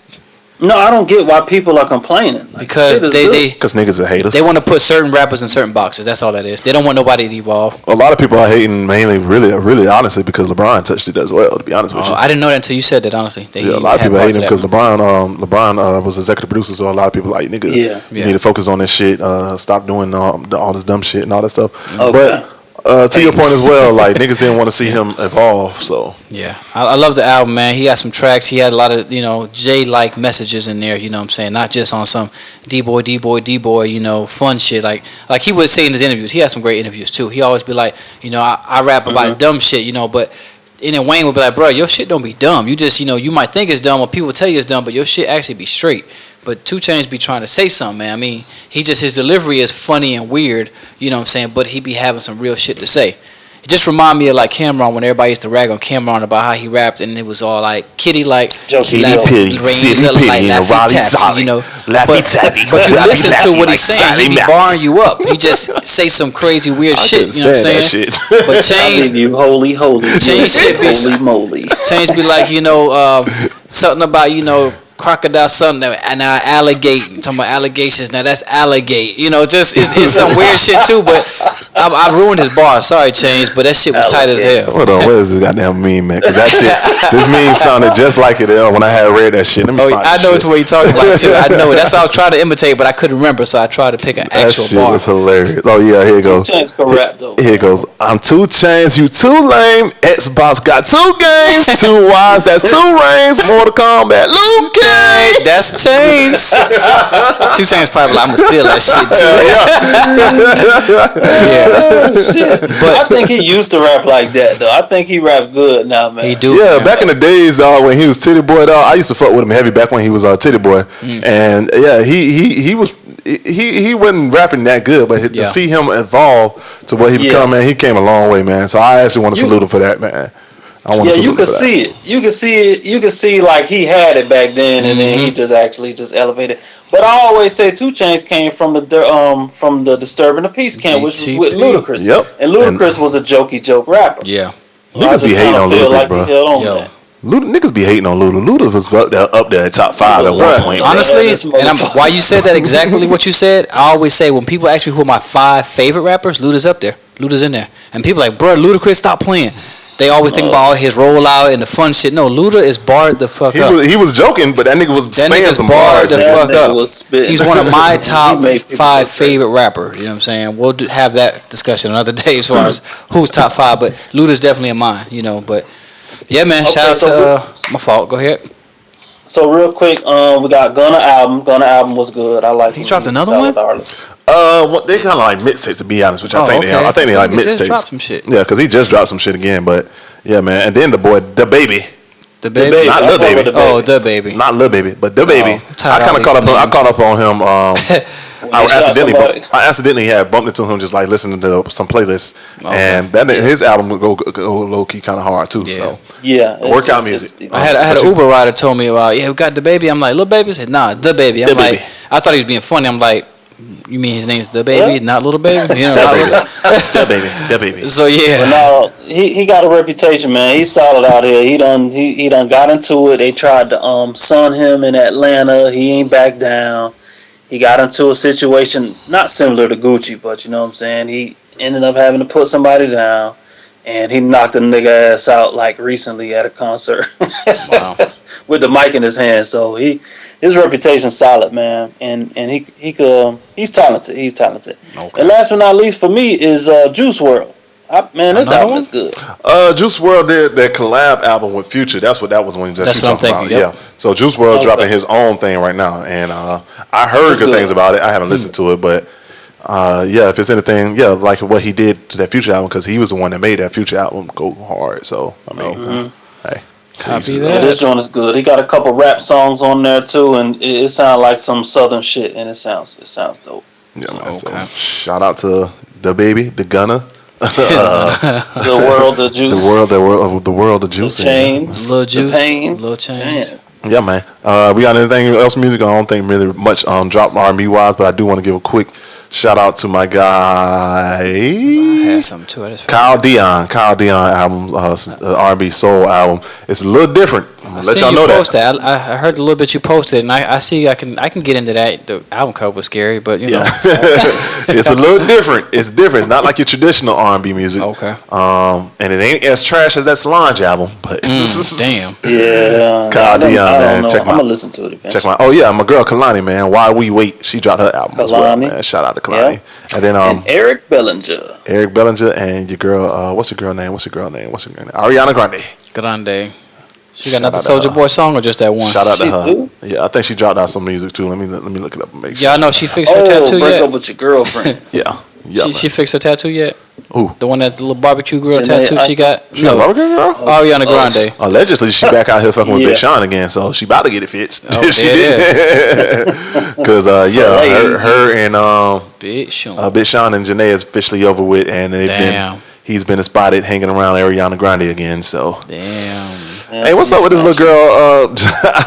Speaker 4: No, I don't get why people are complaining.
Speaker 2: Because
Speaker 3: because niggas are haters.
Speaker 2: They want to put certain rappers in certain boxes. That's all that is. They don't want nobody to evolve.
Speaker 3: A lot of people are hating mainly, really honestly, because LeBron touched it as well. To be honest with you,
Speaker 2: I didn't know that until you said that. Honestly,
Speaker 3: a lot of people hating him because LeBron was executive producer, so a lot of people like, nigga, you need to focus on this shit. Stop doing all this dumb shit and all that stuff.
Speaker 4: Okay.
Speaker 3: But to your point as well, like, niggas didn't want to see him evolve. So
Speaker 2: yeah, I love the album, man. He got some tracks. He had a lot of J-like messages in there. You know what I'm saying? Not just on some D-boy, fun shit. Like he would say in his interviews. He had some great interviews too. He always be like, I rap about dumb shit, but. And then Wayne would be like, bro, your shit don't be dumb. You just, you might think it's dumb or people tell you it's dumb, but your shit actually be straight. But 2 Chainz be trying to say something, man. I mean, his delivery is funny and weird, you know what I'm saying? But he be having some real shit to say. It just remind me of like Cameron when everybody used to rag on Cameron about how he rapped and it was all like kitty-like,
Speaker 3: Kitty Pitty, City Pitty, Laffy Taffy,
Speaker 2: But you listen to what he's saying, he be barring you up. He just say some crazy weird shit, you know what I'm saying? But Chainz,
Speaker 4: you holy,
Speaker 2: Chainz shit be
Speaker 4: holy moly.
Speaker 2: Chainz be like, something about crocodile something and now alligate, talking about allegations. Now that's alligate, just it's some weird shit too. But I ruined his bar. Sorry, Chainz, but that shit was tight as hell.
Speaker 3: Hold on, where is this goddamn meme, man? Because that shit, this meme sounded just like it when I had read that shit. Let me
Speaker 2: I know it's what you're talking about too. I know it. That's what I was trying to imitate, but I couldn't remember, so I tried to pick an actual bar.
Speaker 3: That shit was hilarious. Oh yeah, here it goes.
Speaker 4: 2 Chainz can rap though.
Speaker 3: Here it goes. I'm 2 Chainz, you too lame. Xbox got 2 games, 2 Ys, that's 2 rings. Mortal Kombat, Luke Cage.
Speaker 2: That's Chainz. 2 Chainz probably like, I'm gonna steal that shit too. Yeah.
Speaker 4: But I think he used to rap like that though. I think he rap good now, man.
Speaker 2: He do.
Speaker 3: Yeah, back in the days when he was Titty Boy, though, I used to fuck with him heavy back when he was Titty Boy, and yeah, he was. He wasn't rapping that good, but to see him evolve to what he become, man, he came a long way, man. So I actually want to salute him for that, man.
Speaker 4: You could see it. You could see it. You could see like he had it back then, and then he just elevated. But I always say 2 Chainz came from the Disturbing the Peace camp, which was with Ludacris.
Speaker 3: Yep.
Speaker 4: And Ludacris was a joke rapper.
Speaker 2: Yeah.
Speaker 3: So niggas be hating on Ludacris, bro.
Speaker 2: Yo.
Speaker 3: Niggas be hating on Luda. Luda was up there at top 5 at one point.
Speaker 2: Honestly, and why you said that exactly what you said, I always say when people ask me who are my 5 favorite rappers, Luda's up there. Luda's in there. And people like, bro, Ludacris, stop playing. They always think about all his rollout and the fun shit. No, Luda is barred the fuck up.
Speaker 3: He was joking, but that nigga was saying some bars.
Speaker 2: The fuck up. He's one of my top 5 favorite rappers. You know what I'm saying? We'll have that discussion another day as far as who's top 5. But Luda's definitely in mine. But yeah, man. Shout out to my fault. Go ahead.
Speaker 4: So real quick, we got Gunna album. Gunna album was good. I like.
Speaker 2: He dropped another one?
Speaker 3: They kind of like mixtapes, to be honest, which I think
Speaker 2: okay.
Speaker 3: they. I think they like
Speaker 2: He just
Speaker 3: mixtapes.
Speaker 2: dropped some shit.
Speaker 3: Yeah, because he just dropped some shit again. But yeah, man. And then the boy, the baby,
Speaker 2: The baby.
Speaker 3: not
Speaker 4: I
Speaker 3: Lil
Speaker 4: fuck
Speaker 3: Baby.
Speaker 4: with the
Speaker 2: Oh, the baby.
Speaker 3: not Lil Baby, but the baby.
Speaker 2: tired
Speaker 3: I kind
Speaker 2: of
Speaker 3: of caught up.
Speaker 2: these
Speaker 3: I caught up on him.
Speaker 4: When he shot somebody.
Speaker 3: I accidentally had bumped into him just like listening to some playlists, and that his album would go low key kind of hard too.
Speaker 2: Yeah.
Speaker 3: So
Speaker 4: Yeah,
Speaker 3: Workout music.
Speaker 2: I had an Uber rider told me about, we got the baby. I'm like, Lil Baby? He said, nah, the baby. I'm
Speaker 3: The
Speaker 2: like,
Speaker 3: Baby.
Speaker 2: I thought he was being funny. I'm like, you mean his name's the baby, not Little Baby? You know, not Lil-
Speaker 3: that baby.
Speaker 2: So yeah.
Speaker 4: But no, he got a reputation, man. He's solid out here. He done got into it. They tried to son him in Atlanta. He ain't back down. He got into a situation not similar to Gucci, but you know what I'm saying. He ended up having to put somebody down, and he knocked a nigga ass out like recently at a concert.
Speaker 2: Wow.
Speaker 4: With the mic in his hand. So his reputation's solid, man, and he's talented. He's talented.
Speaker 2: Okay.
Speaker 4: And last but not least for me is Juice WRLD. Man, this
Speaker 2: Another
Speaker 4: album
Speaker 2: one?
Speaker 4: is good.
Speaker 3: Juice WRLD did that collab album with Future. That's what that was when
Speaker 2: That's
Speaker 3: you
Speaker 2: what I'm
Speaker 3: talking about.
Speaker 2: thinking, yep.
Speaker 3: Yeah. So Juice WRLD
Speaker 4: Okay.
Speaker 3: dropping his own thing right now, and I heard
Speaker 4: It's
Speaker 3: good
Speaker 4: good.
Speaker 3: things about it. I haven't listened to it, but yeah, if it's anything, yeah, like what he did to that Future album, because he was the one that made that Future album go hard. So I mean, hey,
Speaker 2: Copy
Speaker 4: Yeah,
Speaker 2: that.
Speaker 4: this joint is good. He got a couple rap songs on there too, and it sounds like some southern shit, and it sounds dope.
Speaker 3: yeah, man.
Speaker 2: Okay.
Speaker 3: So shout out to the baby, the Gunna,
Speaker 4: The world, the juice,
Speaker 3: the world of
Speaker 4: the
Speaker 3: Juice.
Speaker 4: chains,
Speaker 2: Lil Juice,
Speaker 4: the pains,
Speaker 2: Lil Chains.
Speaker 4: Damn.
Speaker 3: Yeah, man. We got anything else music? I don't think really much drop R&B wise, but I do want to give a quick shout out to my guy
Speaker 2: I had something too. I just
Speaker 3: Kyle Dion album, R&B soul album. It's a little different. I'm gonna let y'all know
Speaker 2: post
Speaker 3: that.
Speaker 2: I heard a little bit you posted, and I see I can get into that. The album cover was scary, but you know.
Speaker 3: Yeah, it's a little different. It's different. It's not like your traditional R&B music.
Speaker 2: Okay.
Speaker 3: And it ain't as trash as that Solange album, but
Speaker 2: Damn.
Speaker 4: Yeah,
Speaker 3: Kyle Dion,
Speaker 4: I
Speaker 3: man.
Speaker 4: don't know.
Speaker 3: Check
Speaker 4: I'm
Speaker 3: my-
Speaker 4: gonna listen to it eventually.
Speaker 3: Check my. Oh yeah, my girl Kalani, man. While We Wait, she dropped her album as well,
Speaker 4: Kalani.
Speaker 3: man. Shout out to Kalani. And then
Speaker 4: And Eric Bellinger.
Speaker 3: Eric Bellinger and your girl. What's her girl name? Ariana Grande.
Speaker 2: Grande. She got
Speaker 3: Shout
Speaker 2: another
Speaker 3: out to
Speaker 2: Soldier
Speaker 3: her.
Speaker 2: Boy song or just that one?
Speaker 3: Shout out to
Speaker 4: She
Speaker 3: her.
Speaker 4: do?
Speaker 3: Yeah, I think she dropped out some music too. Let me look it up and make sure.
Speaker 2: Yeah, I know she fixed her
Speaker 4: Oh,
Speaker 2: tattoo
Speaker 4: break
Speaker 2: yet.
Speaker 4: up with your girlfriend.
Speaker 3: Yeah. Yeah.
Speaker 2: She fixed her tattoo yet?
Speaker 3: Who?
Speaker 2: The one that the little barbecue girl
Speaker 4: Janae
Speaker 2: tattoo she got?
Speaker 3: She got a barbecue girl?
Speaker 2: Ariana Grande.
Speaker 3: Allegedly, she back out here fucking with
Speaker 4: Yeah.
Speaker 3: Big Sean again, so she about to get it fixed.
Speaker 2: Oh,
Speaker 3: she
Speaker 2: yeah,
Speaker 3: did. Because her and
Speaker 2: Big Sean.
Speaker 3: Big Sean and Janae is officially over with, and
Speaker 2: Damn.
Speaker 3: he's been spotted hanging around Ariana Grande again. So
Speaker 2: Damn.
Speaker 3: hey, what's up with this little girl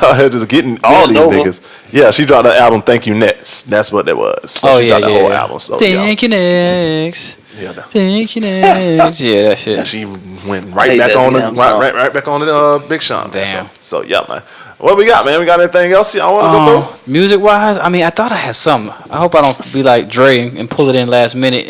Speaker 3: out here just getting all these
Speaker 4: Nova.
Speaker 3: niggas? Yeah, she dropped the album Thank You Next. That's what that was. So she dropped the whole album. So
Speaker 2: Thank you next.
Speaker 3: yeah.
Speaker 2: Thank you next. Yeah, that shit.
Speaker 3: Yeah, she went right
Speaker 4: Hate
Speaker 3: back
Speaker 4: that
Speaker 3: on the
Speaker 4: damn song.
Speaker 3: right back on the Big Sean. Man.
Speaker 2: Damn.
Speaker 3: So yeah, man. What we got, man? We got anything else y'all want to go through?
Speaker 2: Music wise, I mean, I thought I had something. I hope I don't be like Dre and pull it in last minute,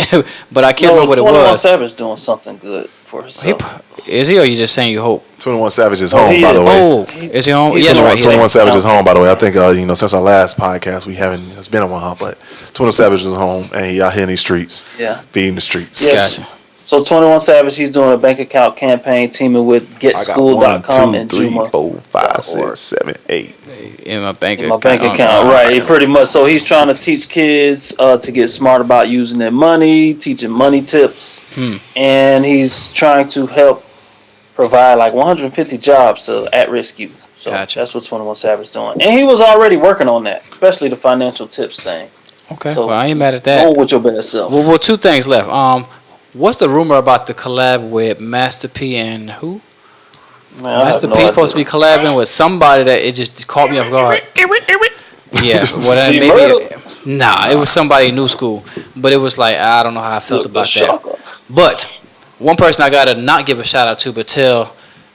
Speaker 2: but I can't remember what it
Speaker 4: 21
Speaker 2: was.
Speaker 4: Savage doing something good for himself.
Speaker 2: Is he, or you just saying you hope?
Speaker 3: 21 Savage is
Speaker 4: Oh,
Speaker 3: home,
Speaker 4: he
Speaker 3: by the
Speaker 4: is.
Speaker 3: way.
Speaker 2: Oh,
Speaker 4: He's-
Speaker 2: is he home?
Speaker 4: he's
Speaker 2: Yes,
Speaker 4: on
Speaker 2: right.
Speaker 3: 21
Speaker 2: Here.
Speaker 3: Savage is home, by the way. I think since our last podcast, we haven't. It's been a while, but 21 Savage is home, and he out here in these streets,
Speaker 4: Yeah.
Speaker 3: feeding the streets.
Speaker 4: Yes.
Speaker 2: Gotcha.
Speaker 4: So 21 Savage, he's doing a bank account campaign teaming with
Speaker 3: I got
Speaker 4: GetSchool.com
Speaker 3: 1,
Speaker 4: and
Speaker 3: 2, 3,
Speaker 4: Juma.
Speaker 3: 4, 5, 6, 7, 8.
Speaker 2: In my bank
Speaker 4: My
Speaker 2: account.
Speaker 4: bank account, right? Pretty much. So he's trying to teach kids to get smart about using their money, teaching money tips, and he's trying to help provide like 150 jobs to at-risk youth. So
Speaker 2: Gotcha.
Speaker 4: that's what 21 Savage doing, and he was already working on that, especially the financial tips thing.
Speaker 2: Okay,
Speaker 4: So-
Speaker 2: well, I ain't mad at
Speaker 4: Go
Speaker 2: that.
Speaker 4: with your best self.
Speaker 2: Well, two things left. What's the rumor about the collab with Master P and who?
Speaker 4: Man, I have
Speaker 2: Master
Speaker 4: no
Speaker 2: P supposed to
Speaker 4: idea.
Speaker 2: be collabing with somebody that it just caught me off guard. Yeah, well,
Speaker 4: G
Speaker 2: maybe. Nah, it was somebody new school, but it was like I don't know how I felt about that.
Speaker 4: Shocker.
Speaker 2: But one person I gotta not give a shout out to, but tell,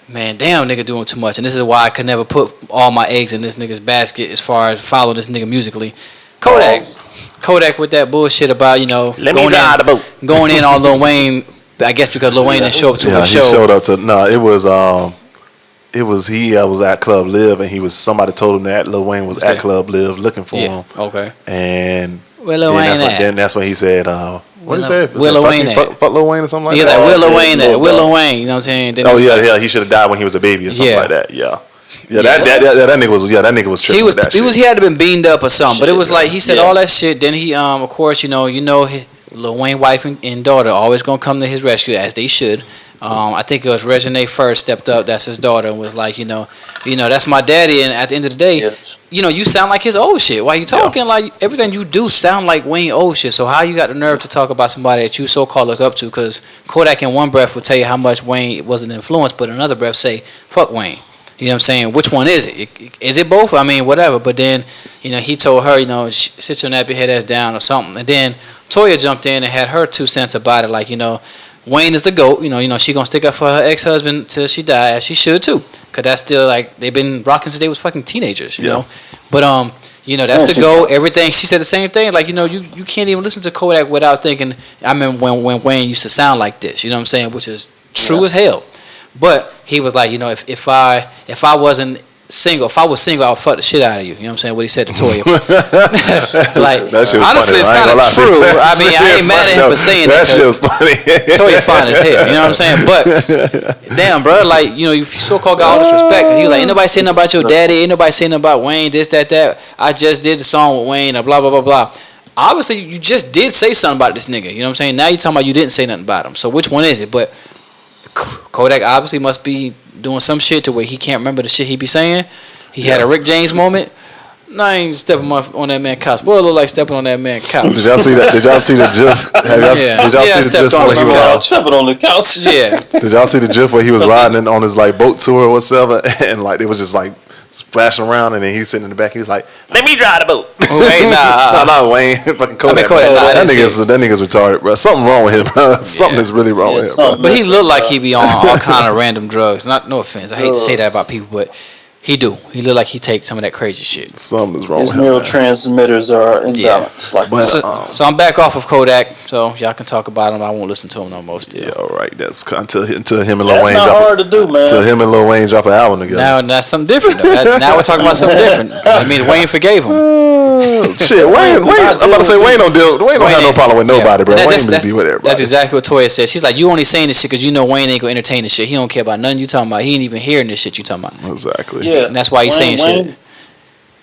Speaker 2: man, damn nigga doing too much, and this is why I could never put all my eggs in this nigga's basket as far as follow this nigga musically. Kodak, Kodak with that bullshit about going in on Lil Wayne. I guess because Lil Wayne didn't show up to
Speaker 3: Yeah,
Speaker 2: his
Speaker 3: he
Speaker 2: show.
Speaker 3: showed up to. No, it was he was at Club Live, and somebody told him that Lil Wayne was
Speaker 2: What's
Speaker 3: at
Speaker 2: that?
Speaker 3: Club Live looking for
Speaker 2: Yeah.
Speaker 3: him,
Speaker 2: Okay.
Speaker 3: and
Speaker 2: Where Lil Wayne at?
Speaker 3: then that's when he said, what did he say?
Speaker 2: Where Lil Wayne
Speaker 3: fuck Lil Wayne or something like
Speaker 2: He's
Speaker 3: that.
Speaker 2: like, where Lil
Speaker 4: yeah,
Speaker 2: Wayne at?
Speaker 4: Lil
Speaker 2: Where Lil
Speaker 4: Dog.
Speaker 2: Wayne? You know what I'm saying? Then
Speaker 3: Oh
Speaker 2: he was
Speaker 3: yeah,
Speaker 2: like-
Speaker 3: yeah, he should have died when he was a baby or something
Speaker 2: Yeah.
Speaker 3: like that. Yeah. That nigga was tripping with that shit.
Speaker 2: He had to been beamed up or something. But it was like he said
Speaker 4: Yeah.
Speaker 2: all that shit. Then he of course Lil Wayne wife and daughter always gonna come to his rescue as they should. I think it was Regine first stepped up. That's his daughter, and was like, that's my daddy. And at the end of the day,
Speaker 4: Yes.
Speaker 2: you sound like his old shit. Why you talking like everything you do sound like Wayne old shit? So how you got the nerve to talk about somebody that you so called look up to? Because Kodak in one breath will tell you how much Wayne was an influence, but in another breath say fuck Wayne. You know what I'm saying? Which one is it? Is it both? I mean, whatever. But then, he told her, sit your nappy head ass down or something. And then Toya jumped in and had her 2 cents about it. Like, Wayne is the GOAT. She gonna stick up for her ex-husband till she die, as she should too. Cause that's still like they've been rocking since they was fucking teenagers. You know. But that's the GOAT. Everything she said the same thing. Like you can't even listen to Kodak without thinking. I mean, when Wayne used to sound like this. You know what I'm saying? Which is true as hell. But he was like, if I wasn't single, if I was single, I would fuck the shit out of you. You know what I'm saying? What he said to Toya. Like,
Speaker 3: That shit was
Speaker 2: honestly,
Speaker 3: funny.
Speaker 2: it's
Speaker 3: I ain't
Speaker 2: kind of
Speaker 3: gonna lie.
Speaker 2: true. I
Speaker 3: That
Speaker 2: mean, I ain't mad at him for saying
Speaker 3: that.
Speaker 2: that.
Speaker 3: That shit was funny.
Speaker 2: Toya fine as hell. You know what I'm saying? But damn, bro, like you so-called got all this respect. Cause he was like, ain't nobody saying nothing about your daddy. Ain't nobody saying nothing about Wayne. This, that. I just did the song with Wayne. Blah blah blah blah. Obviously, you just did say something about this nigga. You know what I'm saying? Now you're talking about you didn't say nothing about him. So which one is it? But Kodak obviously must be doing some shit to where he can't remember the shit he be saying. He had a Rick James moment. No, I ain't stepping on that man's couch. Boy, it look like stepping on that man's couch.
Speaker 3: Did y'all see that? Did y'all see the GIF? Did y'all see the GIF where he was?
Speaker 4: Stepping on the couch.
Speaker 2: Yeah.
Speaker 3: Did y'all see the GIF where he was riding on his like boat tour or whatever, and like it was just like splashing around, and then he's sitting in the back. He was like, "Let me drive the boat."
Speaker 2: Wait, nah.
Speaker 3: No, Wayne, fucking Kodak.
Speaker 2: Kodak, nah,
Speaker 3: that
Speaker 2: that's
Speaker 3: nigga's retarded, bro. Something wrong with him, bro. Something is really wrong with him, bro.
Speaker 2: But he looked like he be on all kind of random drugs. No offense. I hate to say that about people, but he do. He look like he take some of that crazy shit.
Speaker 3: Something is wrong
Speaker 4: His
Speaker 3: with him.
Speaker 4: neurotransmitters are imbalanced. Like
Speaker 3: But,
Speaker 4: that.
Speaker 2: So I'm back off of Kodak, so y'all can talk about him. I won't listen to him no more still.
Speaker 3: Yeah, all right. That's until him and Lil
Speaker 4: That's
Speaker 3: Wayne
Speaker 4: not
Speaker 3: drop.
Speaker 4: hard to do, man.
Speaker 3: Until him and Lil Wayne drop an album together.
Speaker 2: Now that's something different. Though. Now we're talking about something different. That means Wayne forgave him.
Speaker 3: Shit, Wayne. I'm about to say Wayne don't have no problem with nobody, bro.
Speaker 2: But
Speaker 3: Wayne just be with everybody.
Speaker 2: That's exactly what Toya said. She's like, you only saying this shit because Wayne ain't gonna entertain this shit. He don't care about nothing you talking about. He ain't even hearing this shit you talking about.
Speaker 3: Exactly.
Speaker 4: Yeah,
Speaker 2: And that's why he's saying shit.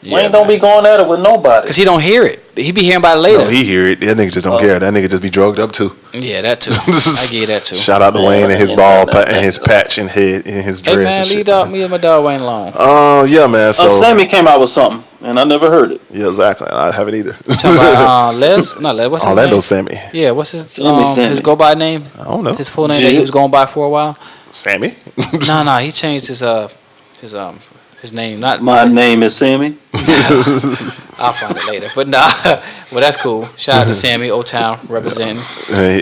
Speaker 4: Wayne don't be going at it with nobody.
Speaker 2: Because he don't hear it. He be hearing about it later.
Speaker 3: No, he hear it. That nigga just don't care. That nigga just be drugged up too.
Speaker 2: Yeah, that too. I get that too.
Speaker 3: Shout out to Wayne and his ball and his patch and head and his
Speaker 2: Hey
Speaker 3: dreads
Speaker 2: man,
Speaker 3: and shit.
Speaker 2: me and my dog Wayne alone.
Speaker 3: Yeah, man. So
Speaker 4: Sammy came out with something, and I never heard it.
Speaker 3: yeah, exactly. I haven't either.
Speaker 2: Talking about Les? Not Les. What's his
Speaker 3: Orlando
Speaker 2: name?
Speaker 3: Sammy.
Speaker 2: Yeah, what's his
Speaker 4: Sammy.
Speaker 2: his go by name?
Speaker 3: I don't know.
Speaker 2: His full name that he was going by for a while.
Speaker 3: Sammy.
Speaker 2: No, he changed his name. Not
Speaker 4: My name is Sammy.
Speaker 2: I'll find it later. But nah, well that's cool. Shout out to Sammy, O Town representing.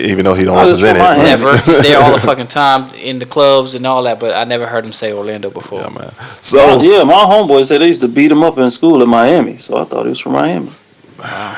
Speaker 3: Even though he don't
Speaker 4: I just
Speaker 3: represent
Speaker 4: remind
Speaker 3: it.
Speaker 4: him.
Speaker 2: Never. He's there all the fucking time in the clubs and all that, but I never heard him say Orlando before.
Speaker 3: Yeah, man. So
Speaker 4: Yeah, my homeboy said they used to beat him up in school in Miami, so I thought he was from Miami.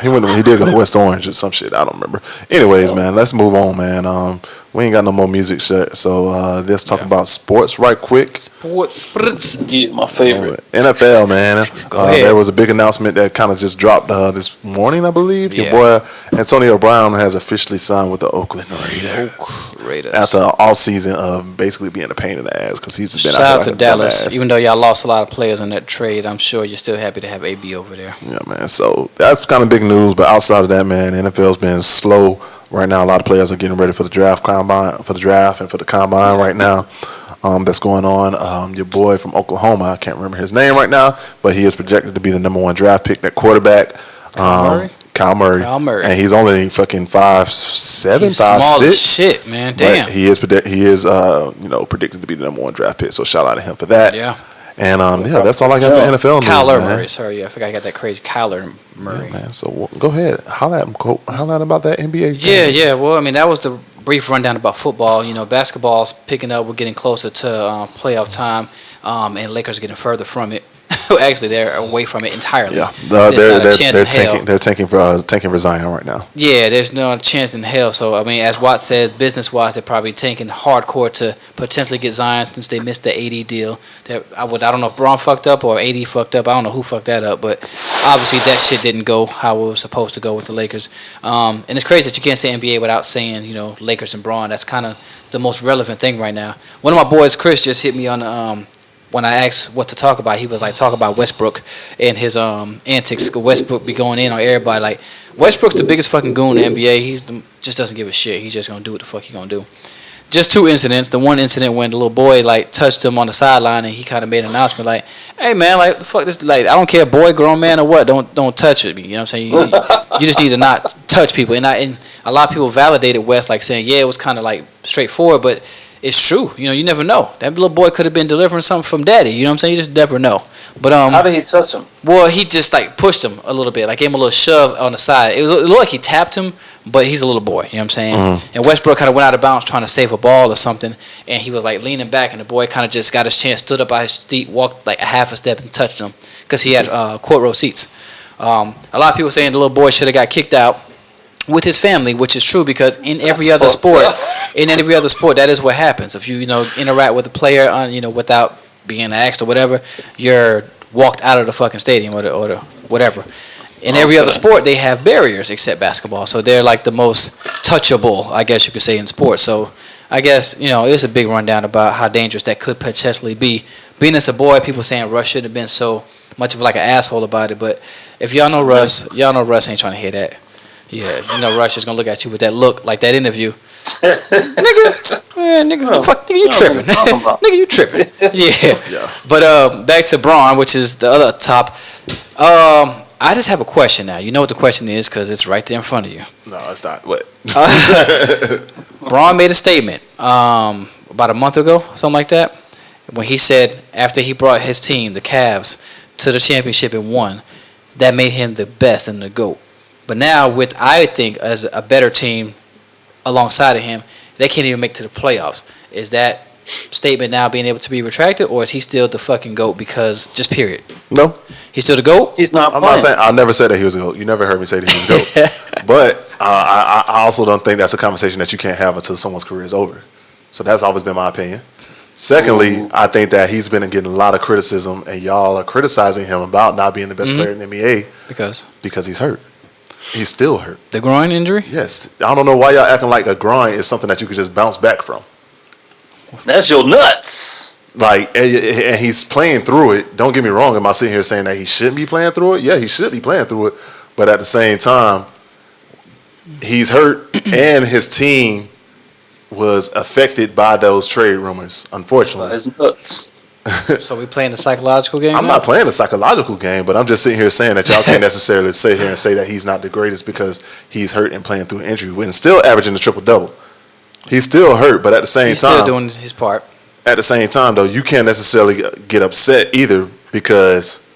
Speaker 3: he did go to West Orange or some shit. I don't remember. Anyways, man, let's move on, man. We ain't got no more music shit, so let's talk about sports right quick.
Speaker 2: Sports.
Speaker 4: Yeah, my favorite.
Speaker 3: NFL, man.
Speaker 2: ahead.
Speaker 3: There was a big announcement that kind of just dropped this morning, I believe. Your
Speaker 2: Yeah.
Speaker 3: boy Antonio Brown has officially signed with the Oakland Raiders.
Speaker 2: Raiders.
Speaker 3: After all season of basically being a pain in the ass because he's been
Speaker 2: Shout
Speaker 3: out
Speaker 2: out
Speaker 3: there
Speaker 2: to
Speaker 3: like a
Speaker 2: Dallas.
Speaker 3: dumbass.
Speaker 2: Even though y'all lost a lot of players in that trade, I'm sure you're still happy to have AB over there.
Speaker 3: Yeah, man. So that's kind of big news. But outside of that, man, NFL's been slow right now. A lot of players are getting ready for the draft and for the combine right now. That's going on. Your boy from Oklahoma, I can't remember his name right now, but he is projected to be the number 1 draft pick, that quarterback. Kyle Murray. And he's only fucking 5'7",
Speaker 2: He's
Speaker 3: 5'6".
Speaker 2: small as shit, man. Damn.
Speaker 3: But he is predicted to be the number 1 draft pick. So shout out to him for that.
Speaker 2: Yeah.
Speaker 3: And that's all I got for NFL news.
Speaker 2: Kyler
Speaker 3: man.
Speaker 2: Murray. Sorry, I forgot I got that crazy Kyler Murray.
Speaker 3: Yeah, man. So go ahead, holla at him, Colt. Holla at him about that NBA.
Speaker 2: Yeah. Well, I mean, that was the brief rundown about football. Basketball's picking up. We're getting closer to playoff time, and Lakers are getting further from it. Actually, they're away from it entirely.
Speaker 3: Yeah,
Speaker 2: There's not a chance in hell.
Speaker 3: they're tanking for Zion right now.
Speaker 2: Yeah, there's no chance in hell. So, I mean, as Watt says, business-wise, they're probably tanking hardcore to potentially get Zion since they missed the AD deal. I don't know if Braun fucked up or AD fucked up. I don't know who fucked that up, but obviously that shit didn't go how it was supposed to go with the Lakers. And it's crazy that you can't say NBA without saying, Lakers and Braun. That's kind of the most relevant thing right now. One of my boys, Chris, just hit me on when I asked what to talk about, he was like, talk about Westbrook and his antics. Westbrook be going in on everybody. Like, Westbrook's the biggest fucking goon in the NBA. Just doesn't give a shit. He's just gonna do what the fuck he gonna do. Just 2 incidents. The one incident when the little boy like touched him on the sideline, and he kind of made an announcement like, "Hey man, like fuck this. Like I don't care, boy, grown man or what. Don't touch it. Me. You know what I'm saying? You just need to not touch people." And a lot of people validated West like saying, "Yeah, it was kind of like straightforward, but it's true. You know, you never know. That little boy could have been delivering something from daddy. You know what I'm saying? You just never know." But
Speaker 4: how did he touch him?
Speaker 2: well, he just like pushed him a little bit, like gave him a little shove on the side. It looked like he tapped him, but he's a little boy. You know what I'm saying? And Westbrook kind of went out of bounds trying to save a ball or something, and he was like leaning back, and the boy kind of just got his chance, stood up by his feet, walked like a half a step, and touched him because he had court row seats. A lot of people saying the little boy should have got kicked out with his family, which is true because in every other sport, that is what happens. If you interact with a player without being asked or whatever, you're walked out of the fucking stadium or the whatever. In every other sport, they have barriers except basketball, so they're like the most touchable, I guess you could say, in sports. So I guess it's a big rundown about how dangerous that could potentially be. Being as a boy, people saying Russ shouldn't have been so much of like an asshole about it, but if y'all know Russ ain't trying to hear that. Yeah, Russ is gonna look at you with that look, like that interview. nigga, fuck, nigga, you tripping? Nigga, you tripping? Yeah. But back to Braun, which is the other top. I just have a question now. You know what the question is because it's right there in front of you.
Speaker 3: No, it's not. What?
Speaker 2: Braun made a statement about a month ago, something like that, when he said after he brought his team, the Cavs, to the championship and won, that made him the best and the GOAT. But now with, I think, as a better team alongside of him, they can't even make it to the playoffs. Is that statement now being able to be retracted, or is he still the fucking GOAT because just period?
Speaker 3: No.
Speaker 2: He's still the GOAT?
Speaker 4: He's not
Speaker 3: I'm
Speaker 4: playing.
Speaker 3: not saying, I never said that he was a GOAT. You never heard me say that he was a GOAT. But I also don't think that's a conversation that you can't have until someone's career is over. So that's always been my opinion. Secondly, I think that he's been getting a lot of criticism, and y'all are criticizing him about not being the best player in the NBA because he's hurt. He's still hurt. The
Speaker 2: groin injury?
Speaker 3: Yes. I don't know why y'all acting like a groin is something that you could just bounce back from.
Speaker 4: That's your nuts.
Speaker 3: Like, and he's playing through it. Don't get me wrong. Am I sitting here saying that he shouldn't be playing through it? Yeah, he should be playing through it. But at the same time, he's hurt, and his team was affected by those trade rumors, unfortunately.
Speaker 4: His nuts.
Speaker 2: So we playing the psychological game?
Speaker 3: I'm not playing the psychological game, but I'm just sitting here saying that y'all can't necessarily sit here and say that he's not the greatest because he's hurt and playing through injury and still averaging the triple-double. He's still hurt, but at the same time... He's
Speaker 2: still doing his part.
Speaker 3: At the same time, though, you can't necessarily get upset either because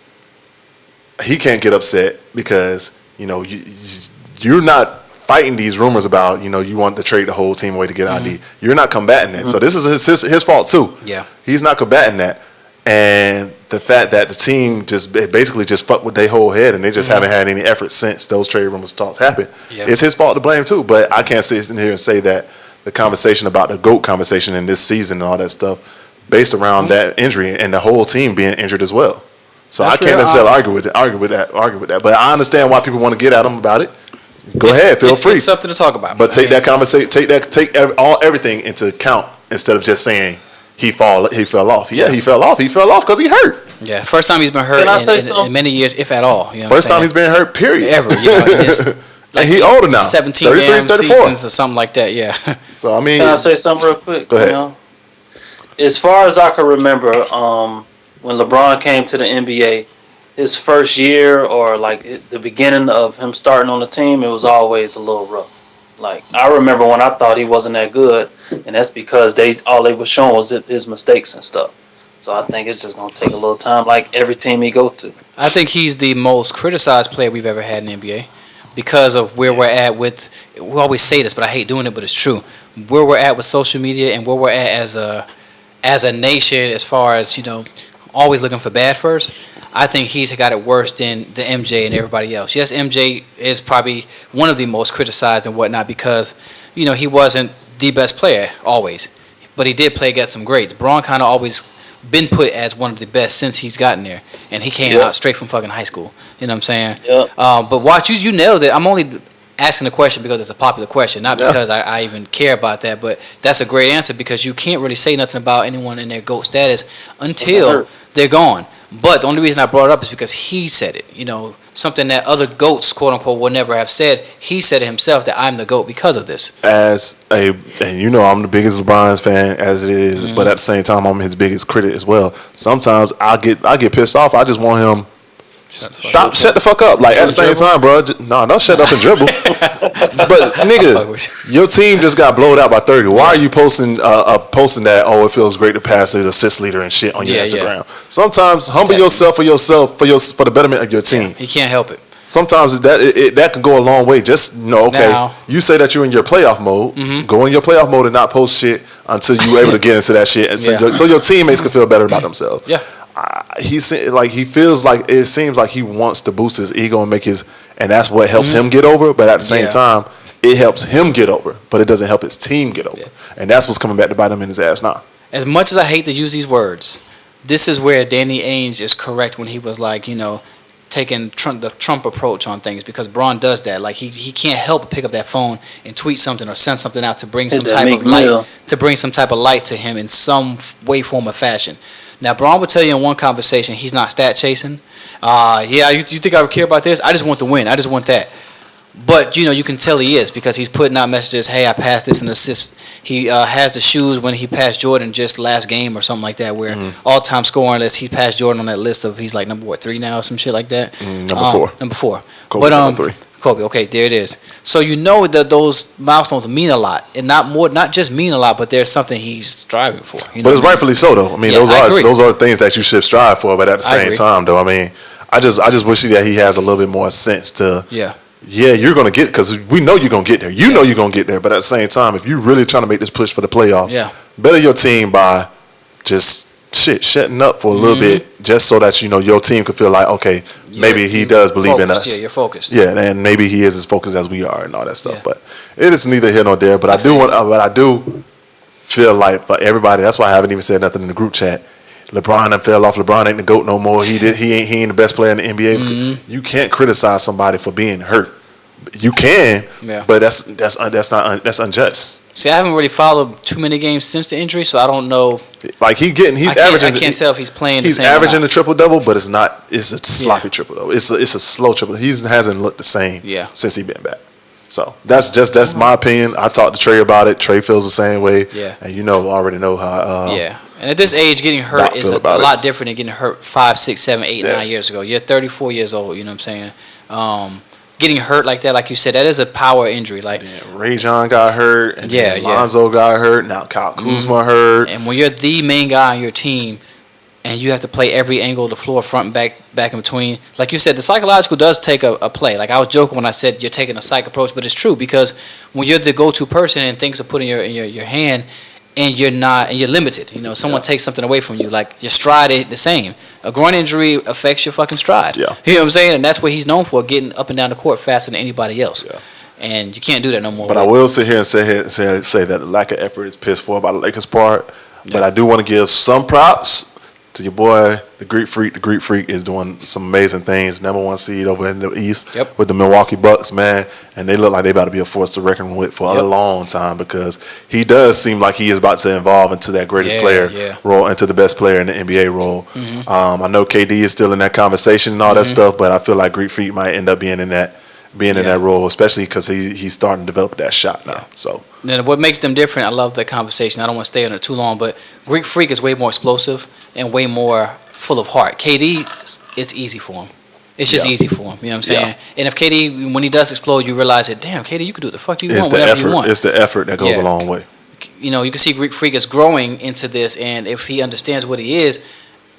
Speaker 3: he can't get upset because, you're not fighting these rumors about, you want to trade the whole team away to get ID. You're not combating that. So this is his fault too.
Speaker 2: Yeah.
Speaker 3: He's not combating that. And the fact that the team basically just fucked with their whole head and they just haven't had any effort since those trade rumors talks happened. Yeah. It's his fault to blame too. But I can't sit in here and say that the conversation about the GOAT conversation in this season and all that stuff based around that injury and the whole team being injured as well. So I can't necessarily argue with that. But I understand why people want to get at him about it. Go ahead, feel free.
Speaker 2: It's something to talk about.
Speaker 3: But take that conversation, take everything into account instead of just saying he fell off. Yeah, he fell off. He fell off because he hurt.
Speaker 2: Yeah, first time he's been hurt in many years, if at all.
Speaker 3: First time he's been hurt, period.
Speaker 2: Ever.
Speaker 3: And he older now.
Speaker 2: 17 damn seasons or something like that. Yeah.
Speaker 3: So I mean,
Speaker 4: can I say something real quick?
Speaker 3: Go ahead.
Speaker 4: As far as I can remember, when LeBron came to the NBA, his first year or like the beginning of him starting on the team, it was always a little rough. Like I remember when I thought he wasn't that good, and that's because all they were showing was his mistakes and stuff. So I think it's just gonna take a little time, like every team he go to.
Speaker 2: I think he's the most criticized player we've ever had in the NBA because of where we're at with. We always say this, but I hate doing it, but it's true. Where we're at with social media and where we're at as a nation, as far as always looking for bad first. I think he's got it worse than the MJ and everybody else. Yes, MJ is probably one of the most criticized and whatnot because, he wasn't the best player always. But he did play against some greats. Braun kind of always been put as one of the best since he's gotten there. And he came out straight from fucking high school. You know what I'm saying?
Speaker 4: Yep.
Speaker 2: But watch, you nailed it. I'm only asking the question because it's a popular question, not because I even care about that. But that's a great answer because you can't really say nothing about anyone in their GOAT status until they're gone. But the only reason I brought it up is because he said it. You know, something that other GOATs, quote unquote, would never have said. He said it himself that I'm the GOAT because of this.
Speaker 3: And you know I'm the biggest LeBron fan as it is, but at the same time I'm his biggest critic as well. Sometimes I get pissed off. I just want him shut the fuck up. Like at the same time, bro. Don't shut up and dribble. But nigga, your team just got blowed out by 30. Why are you posting that? Oh, it feels great to pass the assist leader and shit on your Instagram. Sometimes humble yourself for the betterment of your team.
Speaker 2: He can't help it.
Speaker 3: Sometimes that can go a long way. Just you say that you're in your playoff mode. Go in your playoff mode and not post shit until you're able to get into that shit, and so your teammates can feel better about themselves. Yeah. He feels like it seems like he wants to boost his ego and and that's what helps him get over. But at the same time, it helps him get over, but it doesn't help his team get over. And that's what's coming back to bite him in his ass now.
Speaker 2: As much as I hate to use these words, this is where Danny Ainge is correct when he was like, taking the Trump approach on things, because Braun does that. Like he can't help but pick up that phone and tweet something or send something out to bring some type of light to him in some way, form, or fashion. Now, Braun would tell you in one conversation he's not stat chasing. You think I would care about this? I just want the win. I just want that. But, you can tell he is because he's putting out messages, hey, I passed this and assist. He has the shoes when he passed Jordan just last game or something like that, where all-time scoring list, he passed Jordan on that list of, he's like number 3 now or some shit like that? Number 4.
Speaker 3: Kobe, number 3.
Speaker 2: Kobe, okay, there it is. So that those milestones mean a lot, and not just mean a lot, but there's something he's striving for.
Speaker 3: But it's rightfully so, though. I mean, those are things that you should strive for. But at the same time, though, I mean, I just wish that he has a little bit more sense to. Yeah, you're gonna get, because we know you're gonna get there. You know you're gonna get there. But at the same time, if you're really trying to make this push for the playoffs, better your team by just shutting up for a little bit, just so that your team could feel like, okay, maybe he does believe in us.
Speaker 2: Yeah, you're focused.
Speaker 3: Yeah, and maybe he is as focused as we are and all that stuff. But it is neither here nor there. But I do feel like for everybody, that's why I haven't even said nothing in the group chat. LeBron done fell off. LeBron ain't the GOAT no more. He ain't the best player in the NBA. You can't criticize somebody for being hurt. You can, but that's unjust.
Speaker 2: See, I haven't really followed too many games since the injury, so I don't know.
Speaker 3: Like he's averaging.
Speaker 2: I can't tell if he's playing.
Speaker 3: He's averaging a triple double, but it's not. It's a sloppy triple double. It's a slow triple. He hasn't looked the same. Since he's been back. So that's my opinion. I talked to Trey about it. Trey feels the same way. Yeah, and already know how.
Speaker 2: And at this age, getting hurt is a lot different than getting hurt 5, 6, 7, 8, 9 years ago. You're 34 years old. You know what I'm saying? Getting hurt like that, like you said, that is a power injury. Like
Speaker 3: Ray John got hurt, and Lonzo got hurt. Now Kyle Kuzma hurt.
Speaker 2: And when you're the main guy on your team, and you have to play every angle of the floor, front and back in between, like you said, the psychological does take a play. Like I was joking when I said you're taking a psych approach, but it's true, because when you're the go-to person and things are put in your hand, and you're limited. Someone takes something away from you. Like your stride ain't the same. A groin injury affects your fucking stride. Yeah. You know what I'm saying? And that's what he's known for, getting up and down the court faster than anybody else. Yeah. And you can't do that no more.
Speaker 3: But I will sit here and say that the lack of effort is piss poor by the Lakers' part. But I do want to give some props to your boy, the Greek Freak. The Greek Freak is doing some amazing things. Number 1 seed over in the East with the Milwaukee Bucks, man. And they look like they about to be a force to reckon with for a long time, because he does seem like he is about to evolve into that greatest player role, into the best player in the NBA role. I know KD is still in that conversation and all that stuff, but I feel like Greek Freak might end up being in that role, especially because he's starting to develop that shot now. So
Speaker 2: then what makes them different? I love that conversation. I don't want to stay on it too long, but Greek Freak is way more explosive and way more full of heart. KD, it's easy for him. It's just easy for him. You know what I'm saying? Yeah. And if KD, when he does explode, you realize that, damn, KD, you can do what the fuck you want, whatever you want.
Speaker 3: It's the effort that goes a long way.
Speaker 2: You can see Greek Freak is growing into this, and if he understands what he is,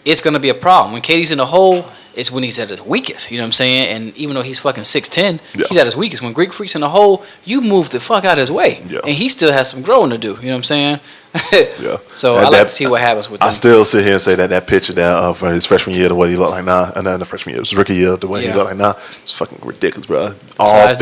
Speaker 2: it's going to be a problem. When KD's in the hole, it's when he's at his weakest. You know what I'm saying? And even though he's fucking 6'10", he's at his weakest. When Greek Freak's in the hole, you move the fuck out of his way. Yeah. And he still has some growing to do. You know what I'm saying? So I like to see what happens with him.
Speaker 3: I still sit here and say that picture there of his freshman year, the way he looked like now, and then the freshman year, his rookie year, the way he looked like now, it's fucking ridiculous, bro. All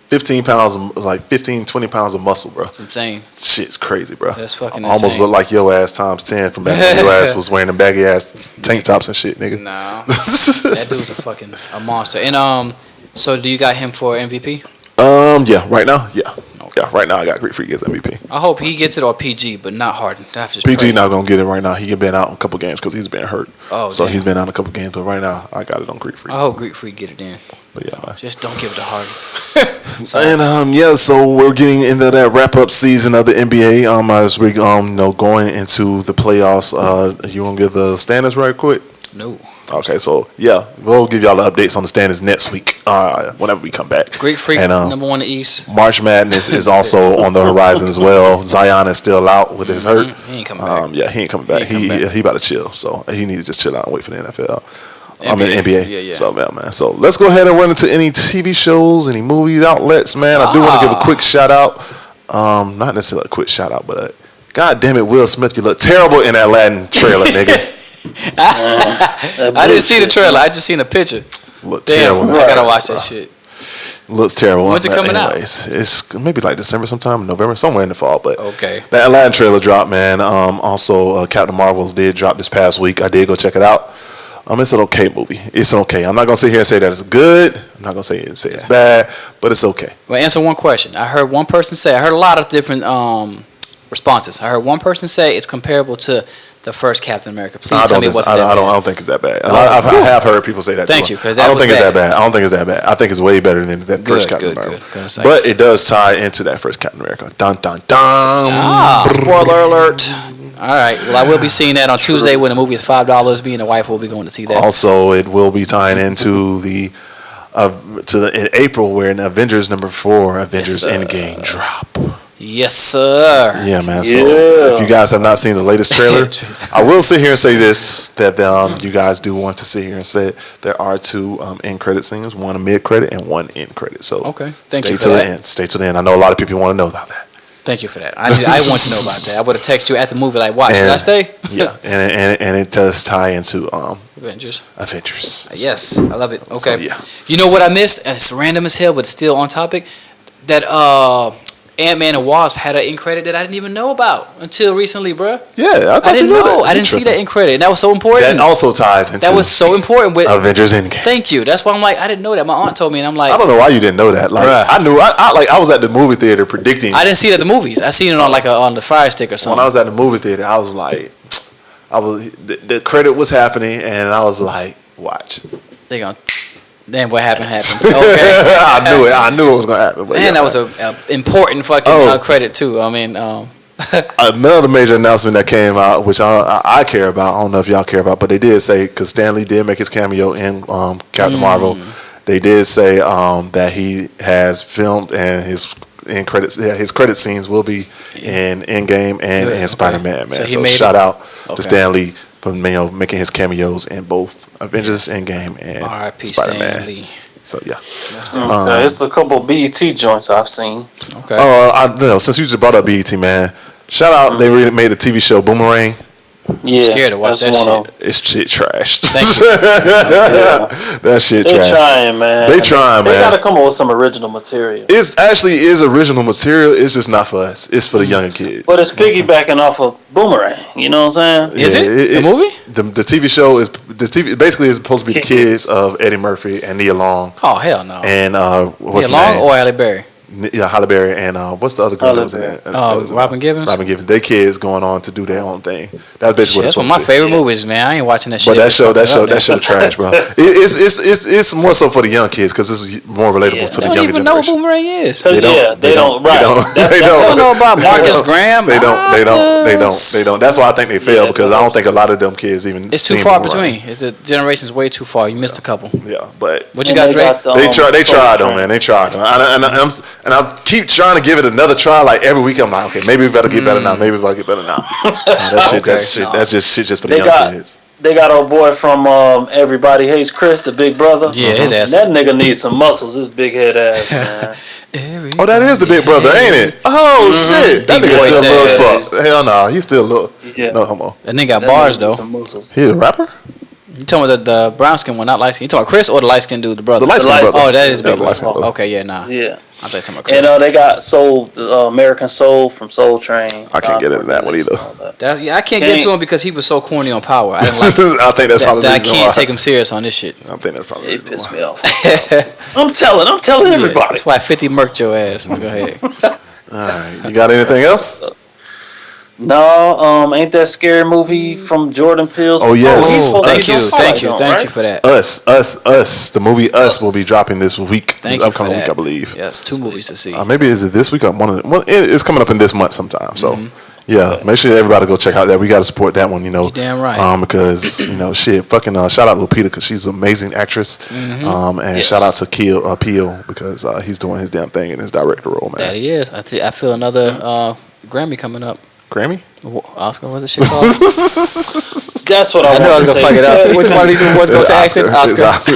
Speaker 3: 15 pounds, like 15, 20 pounds of muscle, bro.
Speaker 2: It's insane.
Speaker 3: Shit's crazy, bro.
Speaker 2: That's fucking
Speaker 3: almost
Speaker 2: insane.
Speaker 3: Look like your ass times 10 from back when your ass was wearing them baggy ass tank tops and shit, nigga.
Speaker 2: No. That dude's a monster. And so do you got him for MVP?
Speaker 3: Yeah, right now, yeah. Yeah, right now I got Greek Freak as MVP.
Speaker 2: I hope he gets it or PG, but not Harden. That's just
Speaker 3: PG
Speaker 2: pray.
Speaker 3: not gonna get it right now. He been out a couple games because he's been hurt.
Speaker 2: Oh,
Speaker 3: so
Speaker 2: damn.
Speaker 3: he's been out a couple games. But right now I got it on Greek Freak.
Speaker 2: I hope Greek Freak get it in.
Speaker 3: But yeah, man.
Speaker 2: Just don't give it to Harden.
Speaker 3: And yeah, so we're getting into that wrap up season of the NBA. As we going into the playoffs. You wanna give the standings right quick?
Speaker 2: No.
Speaker 3: Okay, so yeah, we'll give y'all the updates on the standings next week. Whenever we come back.
Speaker 2: Greek Freak,
Speaker 3: and,
Speaker 2: number 1 in the East.
Speaker 3: March Madness is also on the horizon as well. Zion is still out with his hurt.
Speaker 2: He ain't coming back.
Speaker 3: Yeah, he ain't coming back. He about to chill, so he need to just chill out and wait for the NFL. I mean NBA.
Speaker 2: Yeah.
Speaker 3: So man. So let's go ahead and run into any TV shows, any movies, outlets, man. I do want to give a quick shout out. Not necessarily a quick shout out, but God damn it, Will Smith, you look terrible in that Aladdin trailer, nigga.
Speaker 2: I didn't see the trailer. I just seen a picture.
Speaker 3: Look
Speaker 2: Damn,
Speaker 3: terrible.
Speaker 2: I gotta watch that shit.
Speaker 3: Looks terrible.
Speaker 2: When's it coming out?
Speaker 3: It's maybe like December sometime, November, somewhere in the fall. But
Speaker 2: Okay.
Speaker 3: that Aladdin trailer dropped, man. Also, Captain Marvel did drop this past week. I did go check it out. It's an okay movie. It's okay. I'm not gonna sit here and say that it's good. I'm not gonna say it's bad, but it's okay.
Speaker 2: Well, answer one question. I heard one person say. I heard a lot of different responses. I heard one person say it's comparable to the first Captain America. Please tell me it wasn't that
Speaker 3: I
Speaker 2: bad.
Speaker 3: don't think it's that bad. I have heard people say that.
Speaker 2: Thank
Speaker 3: too.
Speaker 2: you, 'cause
Speaker 3: I
Speaker 2: that
Speaker 3: don't
Speaker 2: was
Speaker 3: think it's
Speaker 2: bad.
Speaker 3: that bad. I don't think it's that bad. I think it's way better than that first Captain America.
Speaker 2: Good.
Speaker 3: But it does tie into that first Captain America. Dun dun dun.
Speaker 2: Spoiler alert. All right. Well, I will be seeing that on Tuesday when the movie is $5. Me and the wife will be going to see that.
Speaker 3: Also, it will be tying into in April where in Avengers #4, Avengers Endgame drop.
Speaker 2: Yes, sir.
Speaker 3: Yeah, man. So if you guys have not seen the latest trailer, I will sit here and say this, that you guys do want to sit here and say there are 2 end credit scenes, one a mid credit and one end credit. So
Speaker 2: Okay. Thank
Speaker 3: stay
Speaker 2: you for
Speaker 3: to the
Speaker 2: that.
Speaker 3: end. Stay to the end. I know a lot of people want to know about that.
Speaker 2: Thank you for that. I want to know about that. I would have texted you at the movie like, watch, should I stay?
Speaker 3: Yeah, and it does tie into
Speaker 2: Avengers. Yes, I love it. Okay.
Speaker 3: So, yeah.
Speaker 2: You know what I missed? And it's random as hell, but it's still on topic. That Ant-Man and Wasp had an end credit that I didn't even know about until recently, bruh.
Speaker 3: Yeah,
Speaker 2: I didn't know. I didn't see that end credit. And that was so important.
Speaker 3: That also ties into
Speaker 2: That was so important with
Speaker 3: Avengers Endgame.
Speaker 2: Thank you. That's why I'm like, I didn't know that. My aunt told me, and I'm like,
Speaker 3: I don't know why you didn't know that. Like
Speaker 2: Bruh.
Speaker 3: I knew. I was at the movie theater predicting.
Speaker 2: I didn't see it at the movies. I seen it on on the Fire Stick or something.
Speaker 3: When I was at the movie theater, I was like, the credit was happening, and I was like, watch.
Speaker 2: They gonna. Then what happened. Okay.
Speaker 3: I knew it was gonna happen. But
Speaker 2: Man, that was a important fucking credit too. I mean,
Speaker 3: another major announcement that came out, which I care about. I don't know if y'all care about, but they did say because Stan Lee did make his cameo in Captain Marvel. They did say that he has filmed and his his credit scenes will be in Endgame and in Spider-Man. Man, so shout out to Stan Lee for making his cameos in both Avengers Endgame and
Speaker 2: R.I.P.
Speaker 3: Spider-Man.
Speaker 2: Stan Lee.
Speaker 3: So yeah,
Speaker 4: it's a couple BET joints I've seen.
Speaker 2: Okay.
Speaker 3: Since you just brought up BET, man, shout out. They really made a TV show Boomerang.
Speaker 4: Yeah,
Speaker 2: scared to watch that shit.
Speaker 3: It's shit trash.
Speaker 2: Thank you.
Speaker 3: That shit trash.
Speaker 4: They trying, man.
Speaker 3: They trying, man.
Speaker 4: They gotta come up with some original material.
Speaker 3: It's actually is original material. It's just not for us. It's for the younger kids.
Speaker 4: But it's piggybacking off of Boomerang. You know what I'm saying?
Speaker 2: Is it the movie?
Speaker 3: The TV show is basically is supposed to be the kids of Eddie Murphy and Nia Long.
Speaker 2: Oh hell no.
Speaker 3: And what's
Speaker 2: Nia
Speaker 3: her
Speaker 2: Long
Speaker 3: name?
Speaker 2: or Halle Berry?
Speaker 3: Yeah, Halle Berry and what's the other girl that was in it?
Speaker 2: Robin Givens.
Speaker 3: Robin Givens. They kids going on to do their own thing. That's basically
Speaker 2: That's
Speaker 3: what it's
Speaker 2: one of my
Speaker 3: supposed to be.
Speaker 2: favorite movies, man. I ain't watching that shit.
Speaker 3: But that show trash, bro. It's more so for the young kids because it's more relatable to
Speaker 2: They
Speaker 3: the
Speaker 2: don't
Speaker 3: younger
Speaker 2: even know what
Speaker 3: generation.
Speaker 2: Boomerang is.
Speaker 3: They don't.
Speaker 4: They don't. Right.
Speaker 3: They
Speaker 2: They don't know
Speaker 3: don't.
Speaker 2: about Marcus Graham.
Speaker 3: They don't. That's why I think they fail because I don't think a lot of them kids even.
Speaker 2: It's too
Speaker 3: seen
Speaker 2: far
Speaker 3: Boomerang.
Speaker 2: between. It's the generation's way too far. You missed a couple.
Speaker 3: Yeah, but
Speaker 2: What you got, Dre?
Speaker 3: they tried though, man. They tried, and I keep trying to give it another try. Like every week, I'm like, okay, maybe we better get better now. Maybe we better get better now. That's just shit just for the young kids.
Speaker 4: They got old boy from Everybody Hates Chris, the big brother.
Speaker 2: Yeah, his ass.
Speaker 4: That nigga needs some muscles. His big head ass, man.
Speaker 3: Oh, that is the big brother, ain't it? Oh shit, that
Speaker 2: Deep
Speaker 3: nigga
Speaker 2: voice
Speaker 3: still little
Speaker 2: ass.
Speaker 3: as fuck. Hell no, he still little.
Speaker 4: Yeah.
Speaker 3: No homo.
Speaker 2: That nigga got
Speaker 4: That
Speaker 2: bars
Speaker 4: nigga
Speaker 2: though.
Speaker 4: needs some muscles.
Speaker 3: He a rapper?
Speaker 2: You talking about the brown skin one, not light skin? You talking about Chris or the light skin dude, the brother?
Speaker 3: The light skin brother.
Speaker 2: Oh, that is the
Speaker 3: Yeah,
Speaker 2: big
Speaker 3: the light skin
Speaker 2: brother.
Speaker 3: brother.
Speaker 2: Okay, yeah, nah.
Speaker 4: Yeah.
Speaker 2: I thought you were talking about
Speaker 4: And
Speaker 2: Chris.
Speaker 4: they got Soul, American Soul from Soul Train.
Speaker 3: I can't get into that one either.
Speaker 2: I can't get to him because he was so corny on Power. I didn't like
Speaker 3: I think that's probably
Speaker 2: that. I
Speaker 3: the reason
Speaker 2: can't
Speaker 3: why.
Speaker 2: take him serious on this shit.
Speaker 3: I think that's probably
Speaker 4: It
Speaker 3: the
Speaker 4: pissed
Speaker 3: reason
Speaker 4: me off. I'm telling everybody.
Speaker 2: That's why 50 murked your ass. Go ahead.
Speaker 3: why. All right. You got anything else?
Speaker 4: No, ain't that scary movie from Jordan Peele's?
Speaker 3: Oh, yes.
Speaker 2: Thank you for that.
Speaker 3: Us. The movie Us will be dropping this week.
Speaker 2: Thank
Speaker 3: this
Speaker 2: you for
Speaker 3: upcoming
Speaker 2: that.
Speaker 3: week, I believe.
Speaker 2: Yes, 2 movies to see.
Speaker 3: Maybe is it this week or it's coming up in this month sometime. So yeah, make sure everybody go check out that. We got to support that one,
Speaker 2: You damn right.
Speaker 3: because shit, fucking shout out to Lupita because she's an amazing actress. And shout out to Peel because he's doing his damn thing in his director role, man.
Speaker 2: That he is. I feel another Grammy coming up.
Speaker 3: Grammy?
Speaker 2: Oscar, what's this shit called?
Speaker 4: That's what I
Speaker 2: knew I
Speaker 4: want
Speaker 2: was
Speaker 4: to
Speaker 2: gonna
Speaker 4: say.
Speaker 2: fuck it up. Which one of these was going to acting?
Speaker 3: It's
Speaker 2: Oscar.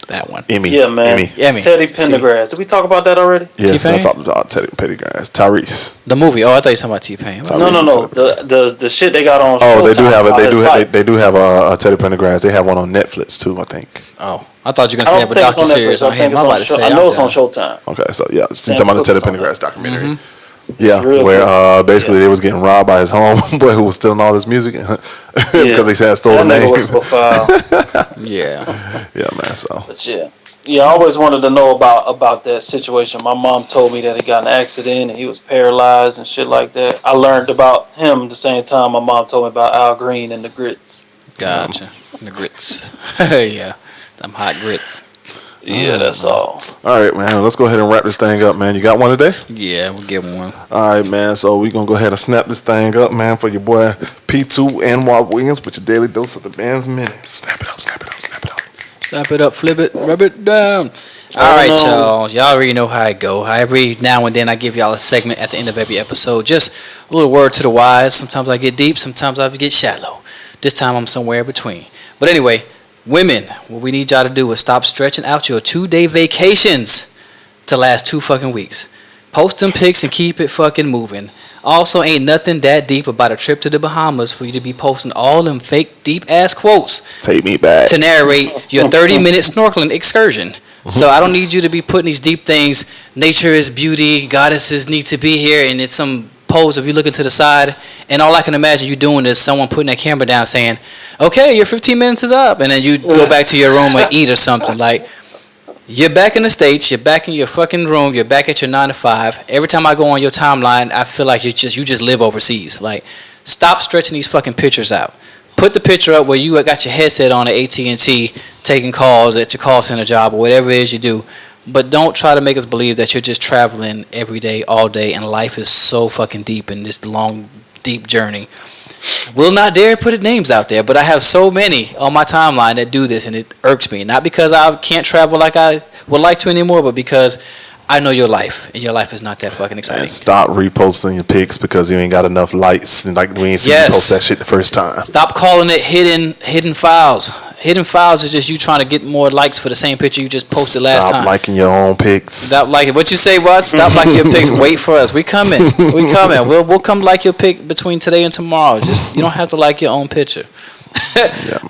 Speaker 2: That one.
Speaker 3: Emmy.
Speaker 4: Yeah, man.
Speaker 2: Emmy.
Speaker 4: Teddy Pendergrass. Did we talk about that already?
Speaker 3: Yes, I
Speaker 2: T-Pain?
Speaker 3: talked about Teddy Pendergrass. Tyrese.
Speaker 2: The movie. Oh, I thought you were talking about T-Pain.
Speaker 3: Tyrese.
Speaker 4: No. The shit they got on.
Speaker 3: Oh, they do
Speaker 4: Showtime
Speaker 3: have
Speaker 4: about his life.
Speaker 3: they do have a Teddy Pendergrass. They have one on Netflix too, I think.
Speaker 2: Oh, I thought you were
Speaker 4: I
Speaker 2: going to say
Speaker 4: don't
Speaker 2: have a
Speaker 4: think it's on
Speaker 2: docu-series
Speaker 4: Netflix.
Speaker 2: on
Speaker 4: I think
Speaker 2: him.
Speaker 4: it's
Speaker 2: I'm
Speaker 4: on
Speaker 2: about to say,
Speaker 4: I know it's on Showtime.
Speaker 3: Okay, so yeah, it's
Speaker 4: Sam
Speaker 3: talking about the Teddy
Speaker 4: Cooke's on
Speaker 3: Pendergrass
Speaker 4: that.
Speaker 3: documentary. Yeah,
Speaker 4: Real
Speaker 3: where
Speaker 4: good.
Speaker 3: basically they was getting robbed by his homeboy who was stealing all his music because they said I stole the
Speaker 4: That nigga
Speaker 3: name.
Speaker 4: was so foul.
Speaker 2: Yeah.
Speaker 3: Yeah, man. So
Speaker 4: But yeah, I always wanted to know about that situation. My mom told me that he got in an accident and he was paralyzed and shit like that. I learned about him at the same time my mom told me about Al Green and the Grits.
Speaker 2: Gotcha. The grits. Yeah. Them hot grits.
Speaker 4: Yeah, that's all.
Speaker 3: all right, man. Let's go ahead and wrap this thing up, man. You got one today?
Speaker 2: Yeah, we'll get one.
Speaker 3: All right, man. So we're gonna go ahead and snap this thing up, man, for your boy P2 Anwar Williams with your daily dose of the band's minute. Snap it up, snap it up, snap it up.
Speaker 2: Slap it up, flip it, rub it down. All right, y'all. Y'all already know how it go. Every now and then I give y'all a segment at the end of every episode. Just a little word to the wise. Sometimes I get deep. Sometimes I get shallow. This time I'm somewhere in between. But anyway, women, what we need y'all to do is stop stretching out your 2-day vacations to last 2 fucking weeks. Post them pics and keep it fucking moving. Also, ain't nothing that deep about a trip to the Bahamas for you to be posting all them fake deep ass quotes
Speaker 3: Take me back.
Speaker 2: to narrate your 30-minute snorkeling excursion. So I don't need you to be putting these deep things. Nature is beauty. Goddesses need to be here. And it's some pose of you looking to the side. And all I can imagine you doing is someone putting that camera down saying, okay, your 15 minutes is up. And then you go back to your room and eat or something. Like, you're back in the States. You're back in your fucking room. You're back at your 9 to 5. Every time I go on your timeline, I feel like you just live overseas. Like, stop stretching these fucking pictures out. Put the picture up where you got your headset on at AT&T taking calls at your call center job or whatever it is you do. But don't try to make us believe that you're just traveling every day, all day, and life is so fucking deep in this long, deep journey. Will not dare put names out there, but I have so many on my timeline that do this, and it irks me. Not because I can't travel like I would like to anymore, but because I know your life, and your life is not that fucking exciting.
Speaker 3: And stop reposting your pics because you ain't got enough likes. And like we ain't seen you post that shit the first time.
Speaker 2: Stop calling it hidden files. Hidden files is just you trying to get more likes for the same picture you just posted last time.
Speaker 3: Stop liking your own pics.
Speaker 2: Stop liking what you say, what? Stop liking your pics. Wait for us. We coming. We coming. We'll come like your pic between today and tomorrow. Just you don't have to like your own picture.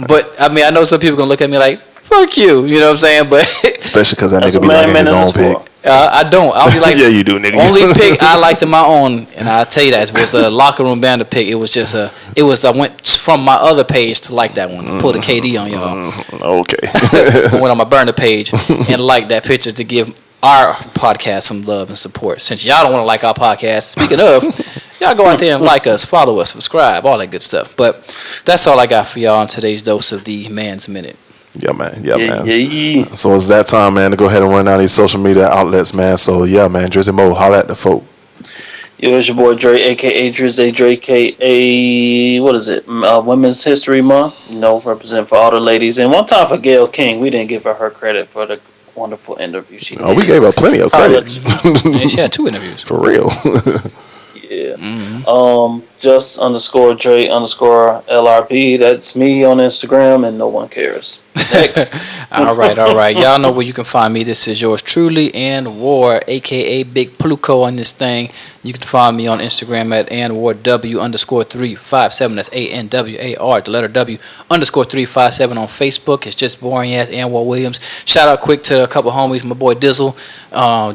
Speaker 2: But I mean, I know some people gonna look at me like, "Fuck you," you know what I'm saying? But
Speaker 3: especially because that
Speaker 4: That's
Speaker 3: nigga be
Speaker 4: what
Speaker 3: liking his own
Speaker 4: man
Speaker 3: pic.
Speaker 2: I don't. I'll be like,
Speaker 3: yeah, you do, nigga.
Speaker 2: Only pic I liked in my own, and I'll tell you that was the locker room banter pic. It was just I went from my other page to like that one. Pulled a KD on y'all.
Speaker 3: Okay.
Speaker 2: I went on my burner page and liked that picture to give our podcast some love and support. Since y'all don't want to like our podcast, speaking of, y'all go out there and like us, follow us, subscribe, all that good stuff. But that's all I got for y'all on today's dose of the Man's Minute.
Speaker 3: Yeah, man. Yeah, man.
Speaker 4: Yeah.
Speaker 3: So it's that time, man, to go ahead and run down these social media outlets, man. So, yeah, man, Drizzy Mo, holla at the folk.
Speaker 4: Yo, it's your boy Dre, a.k.a. Drizzy, Dre, a.k.a. What is it? Women's History Month. You know, represent for all the ladies. And one time for Gayle King, we didn't give her credit for the wonderful interview she did.
Speaker 3: Oh, we gave her plenty of credit.
Speaker 2: And she had 2 interviews.
Speaker 3: For real.
Speaker 4: Yeah. Just _Dre _LRP. That's me on Instagram, and no one cares. Next.
Speaker 2: All right. Y'all know where you can find me. This is yours truly, Anwar, aka Big Pluko on this thing. You can find me on Instagram at ANWAR_357. That's ANWAR, the letter W _357 on Facebook. It's just boring ass Anwar Williams. Shout out quick to a couple homies, my boy Dizzle,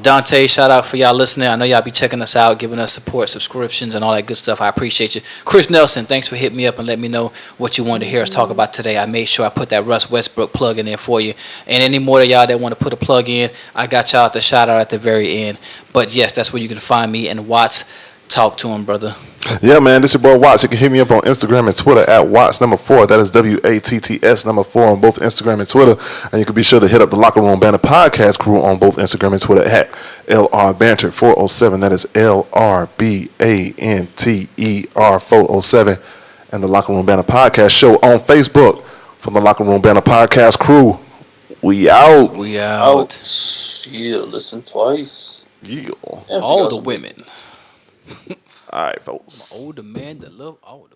Speaker 2: Dante. Shout out for y'all listening. I know y'all be checking us out, giving us support, subscriptions, and all that good stuff. I appreciate you. Chris Nelson, thanks for hitting me up and letting me know what you wanted to hear us talk about today. I made sure I put that Russ Westbrook plug in there for you. And any more of y'all that want to put a plug in, I got y'all at the shout out at the very end. But yes, that's where you can find me and Watts. Talk to him, brother.
Speaker 3: Yeah, man, this your boy Watts. You can hit me up on Instagram and Twitter at Watts4. That is WATTS4 on both Instagram and Twitter. And you can be sure to hit up the Locker Room Banter podcast crew on both Instagram and Twitter at LR Banter 407. That is LRBANTER 407. And the Locker Room Banter podcast show on Facebook from the Locker Room Banter podcast crew. We out.
Speaker 2: We out.
Speaker 4: Yeah, listen twice.
Speaker 3: Yeah.
Speaker 2: All the women.
Speaker 3: All right, folks.
Speaker 2: I'm an older man that love all the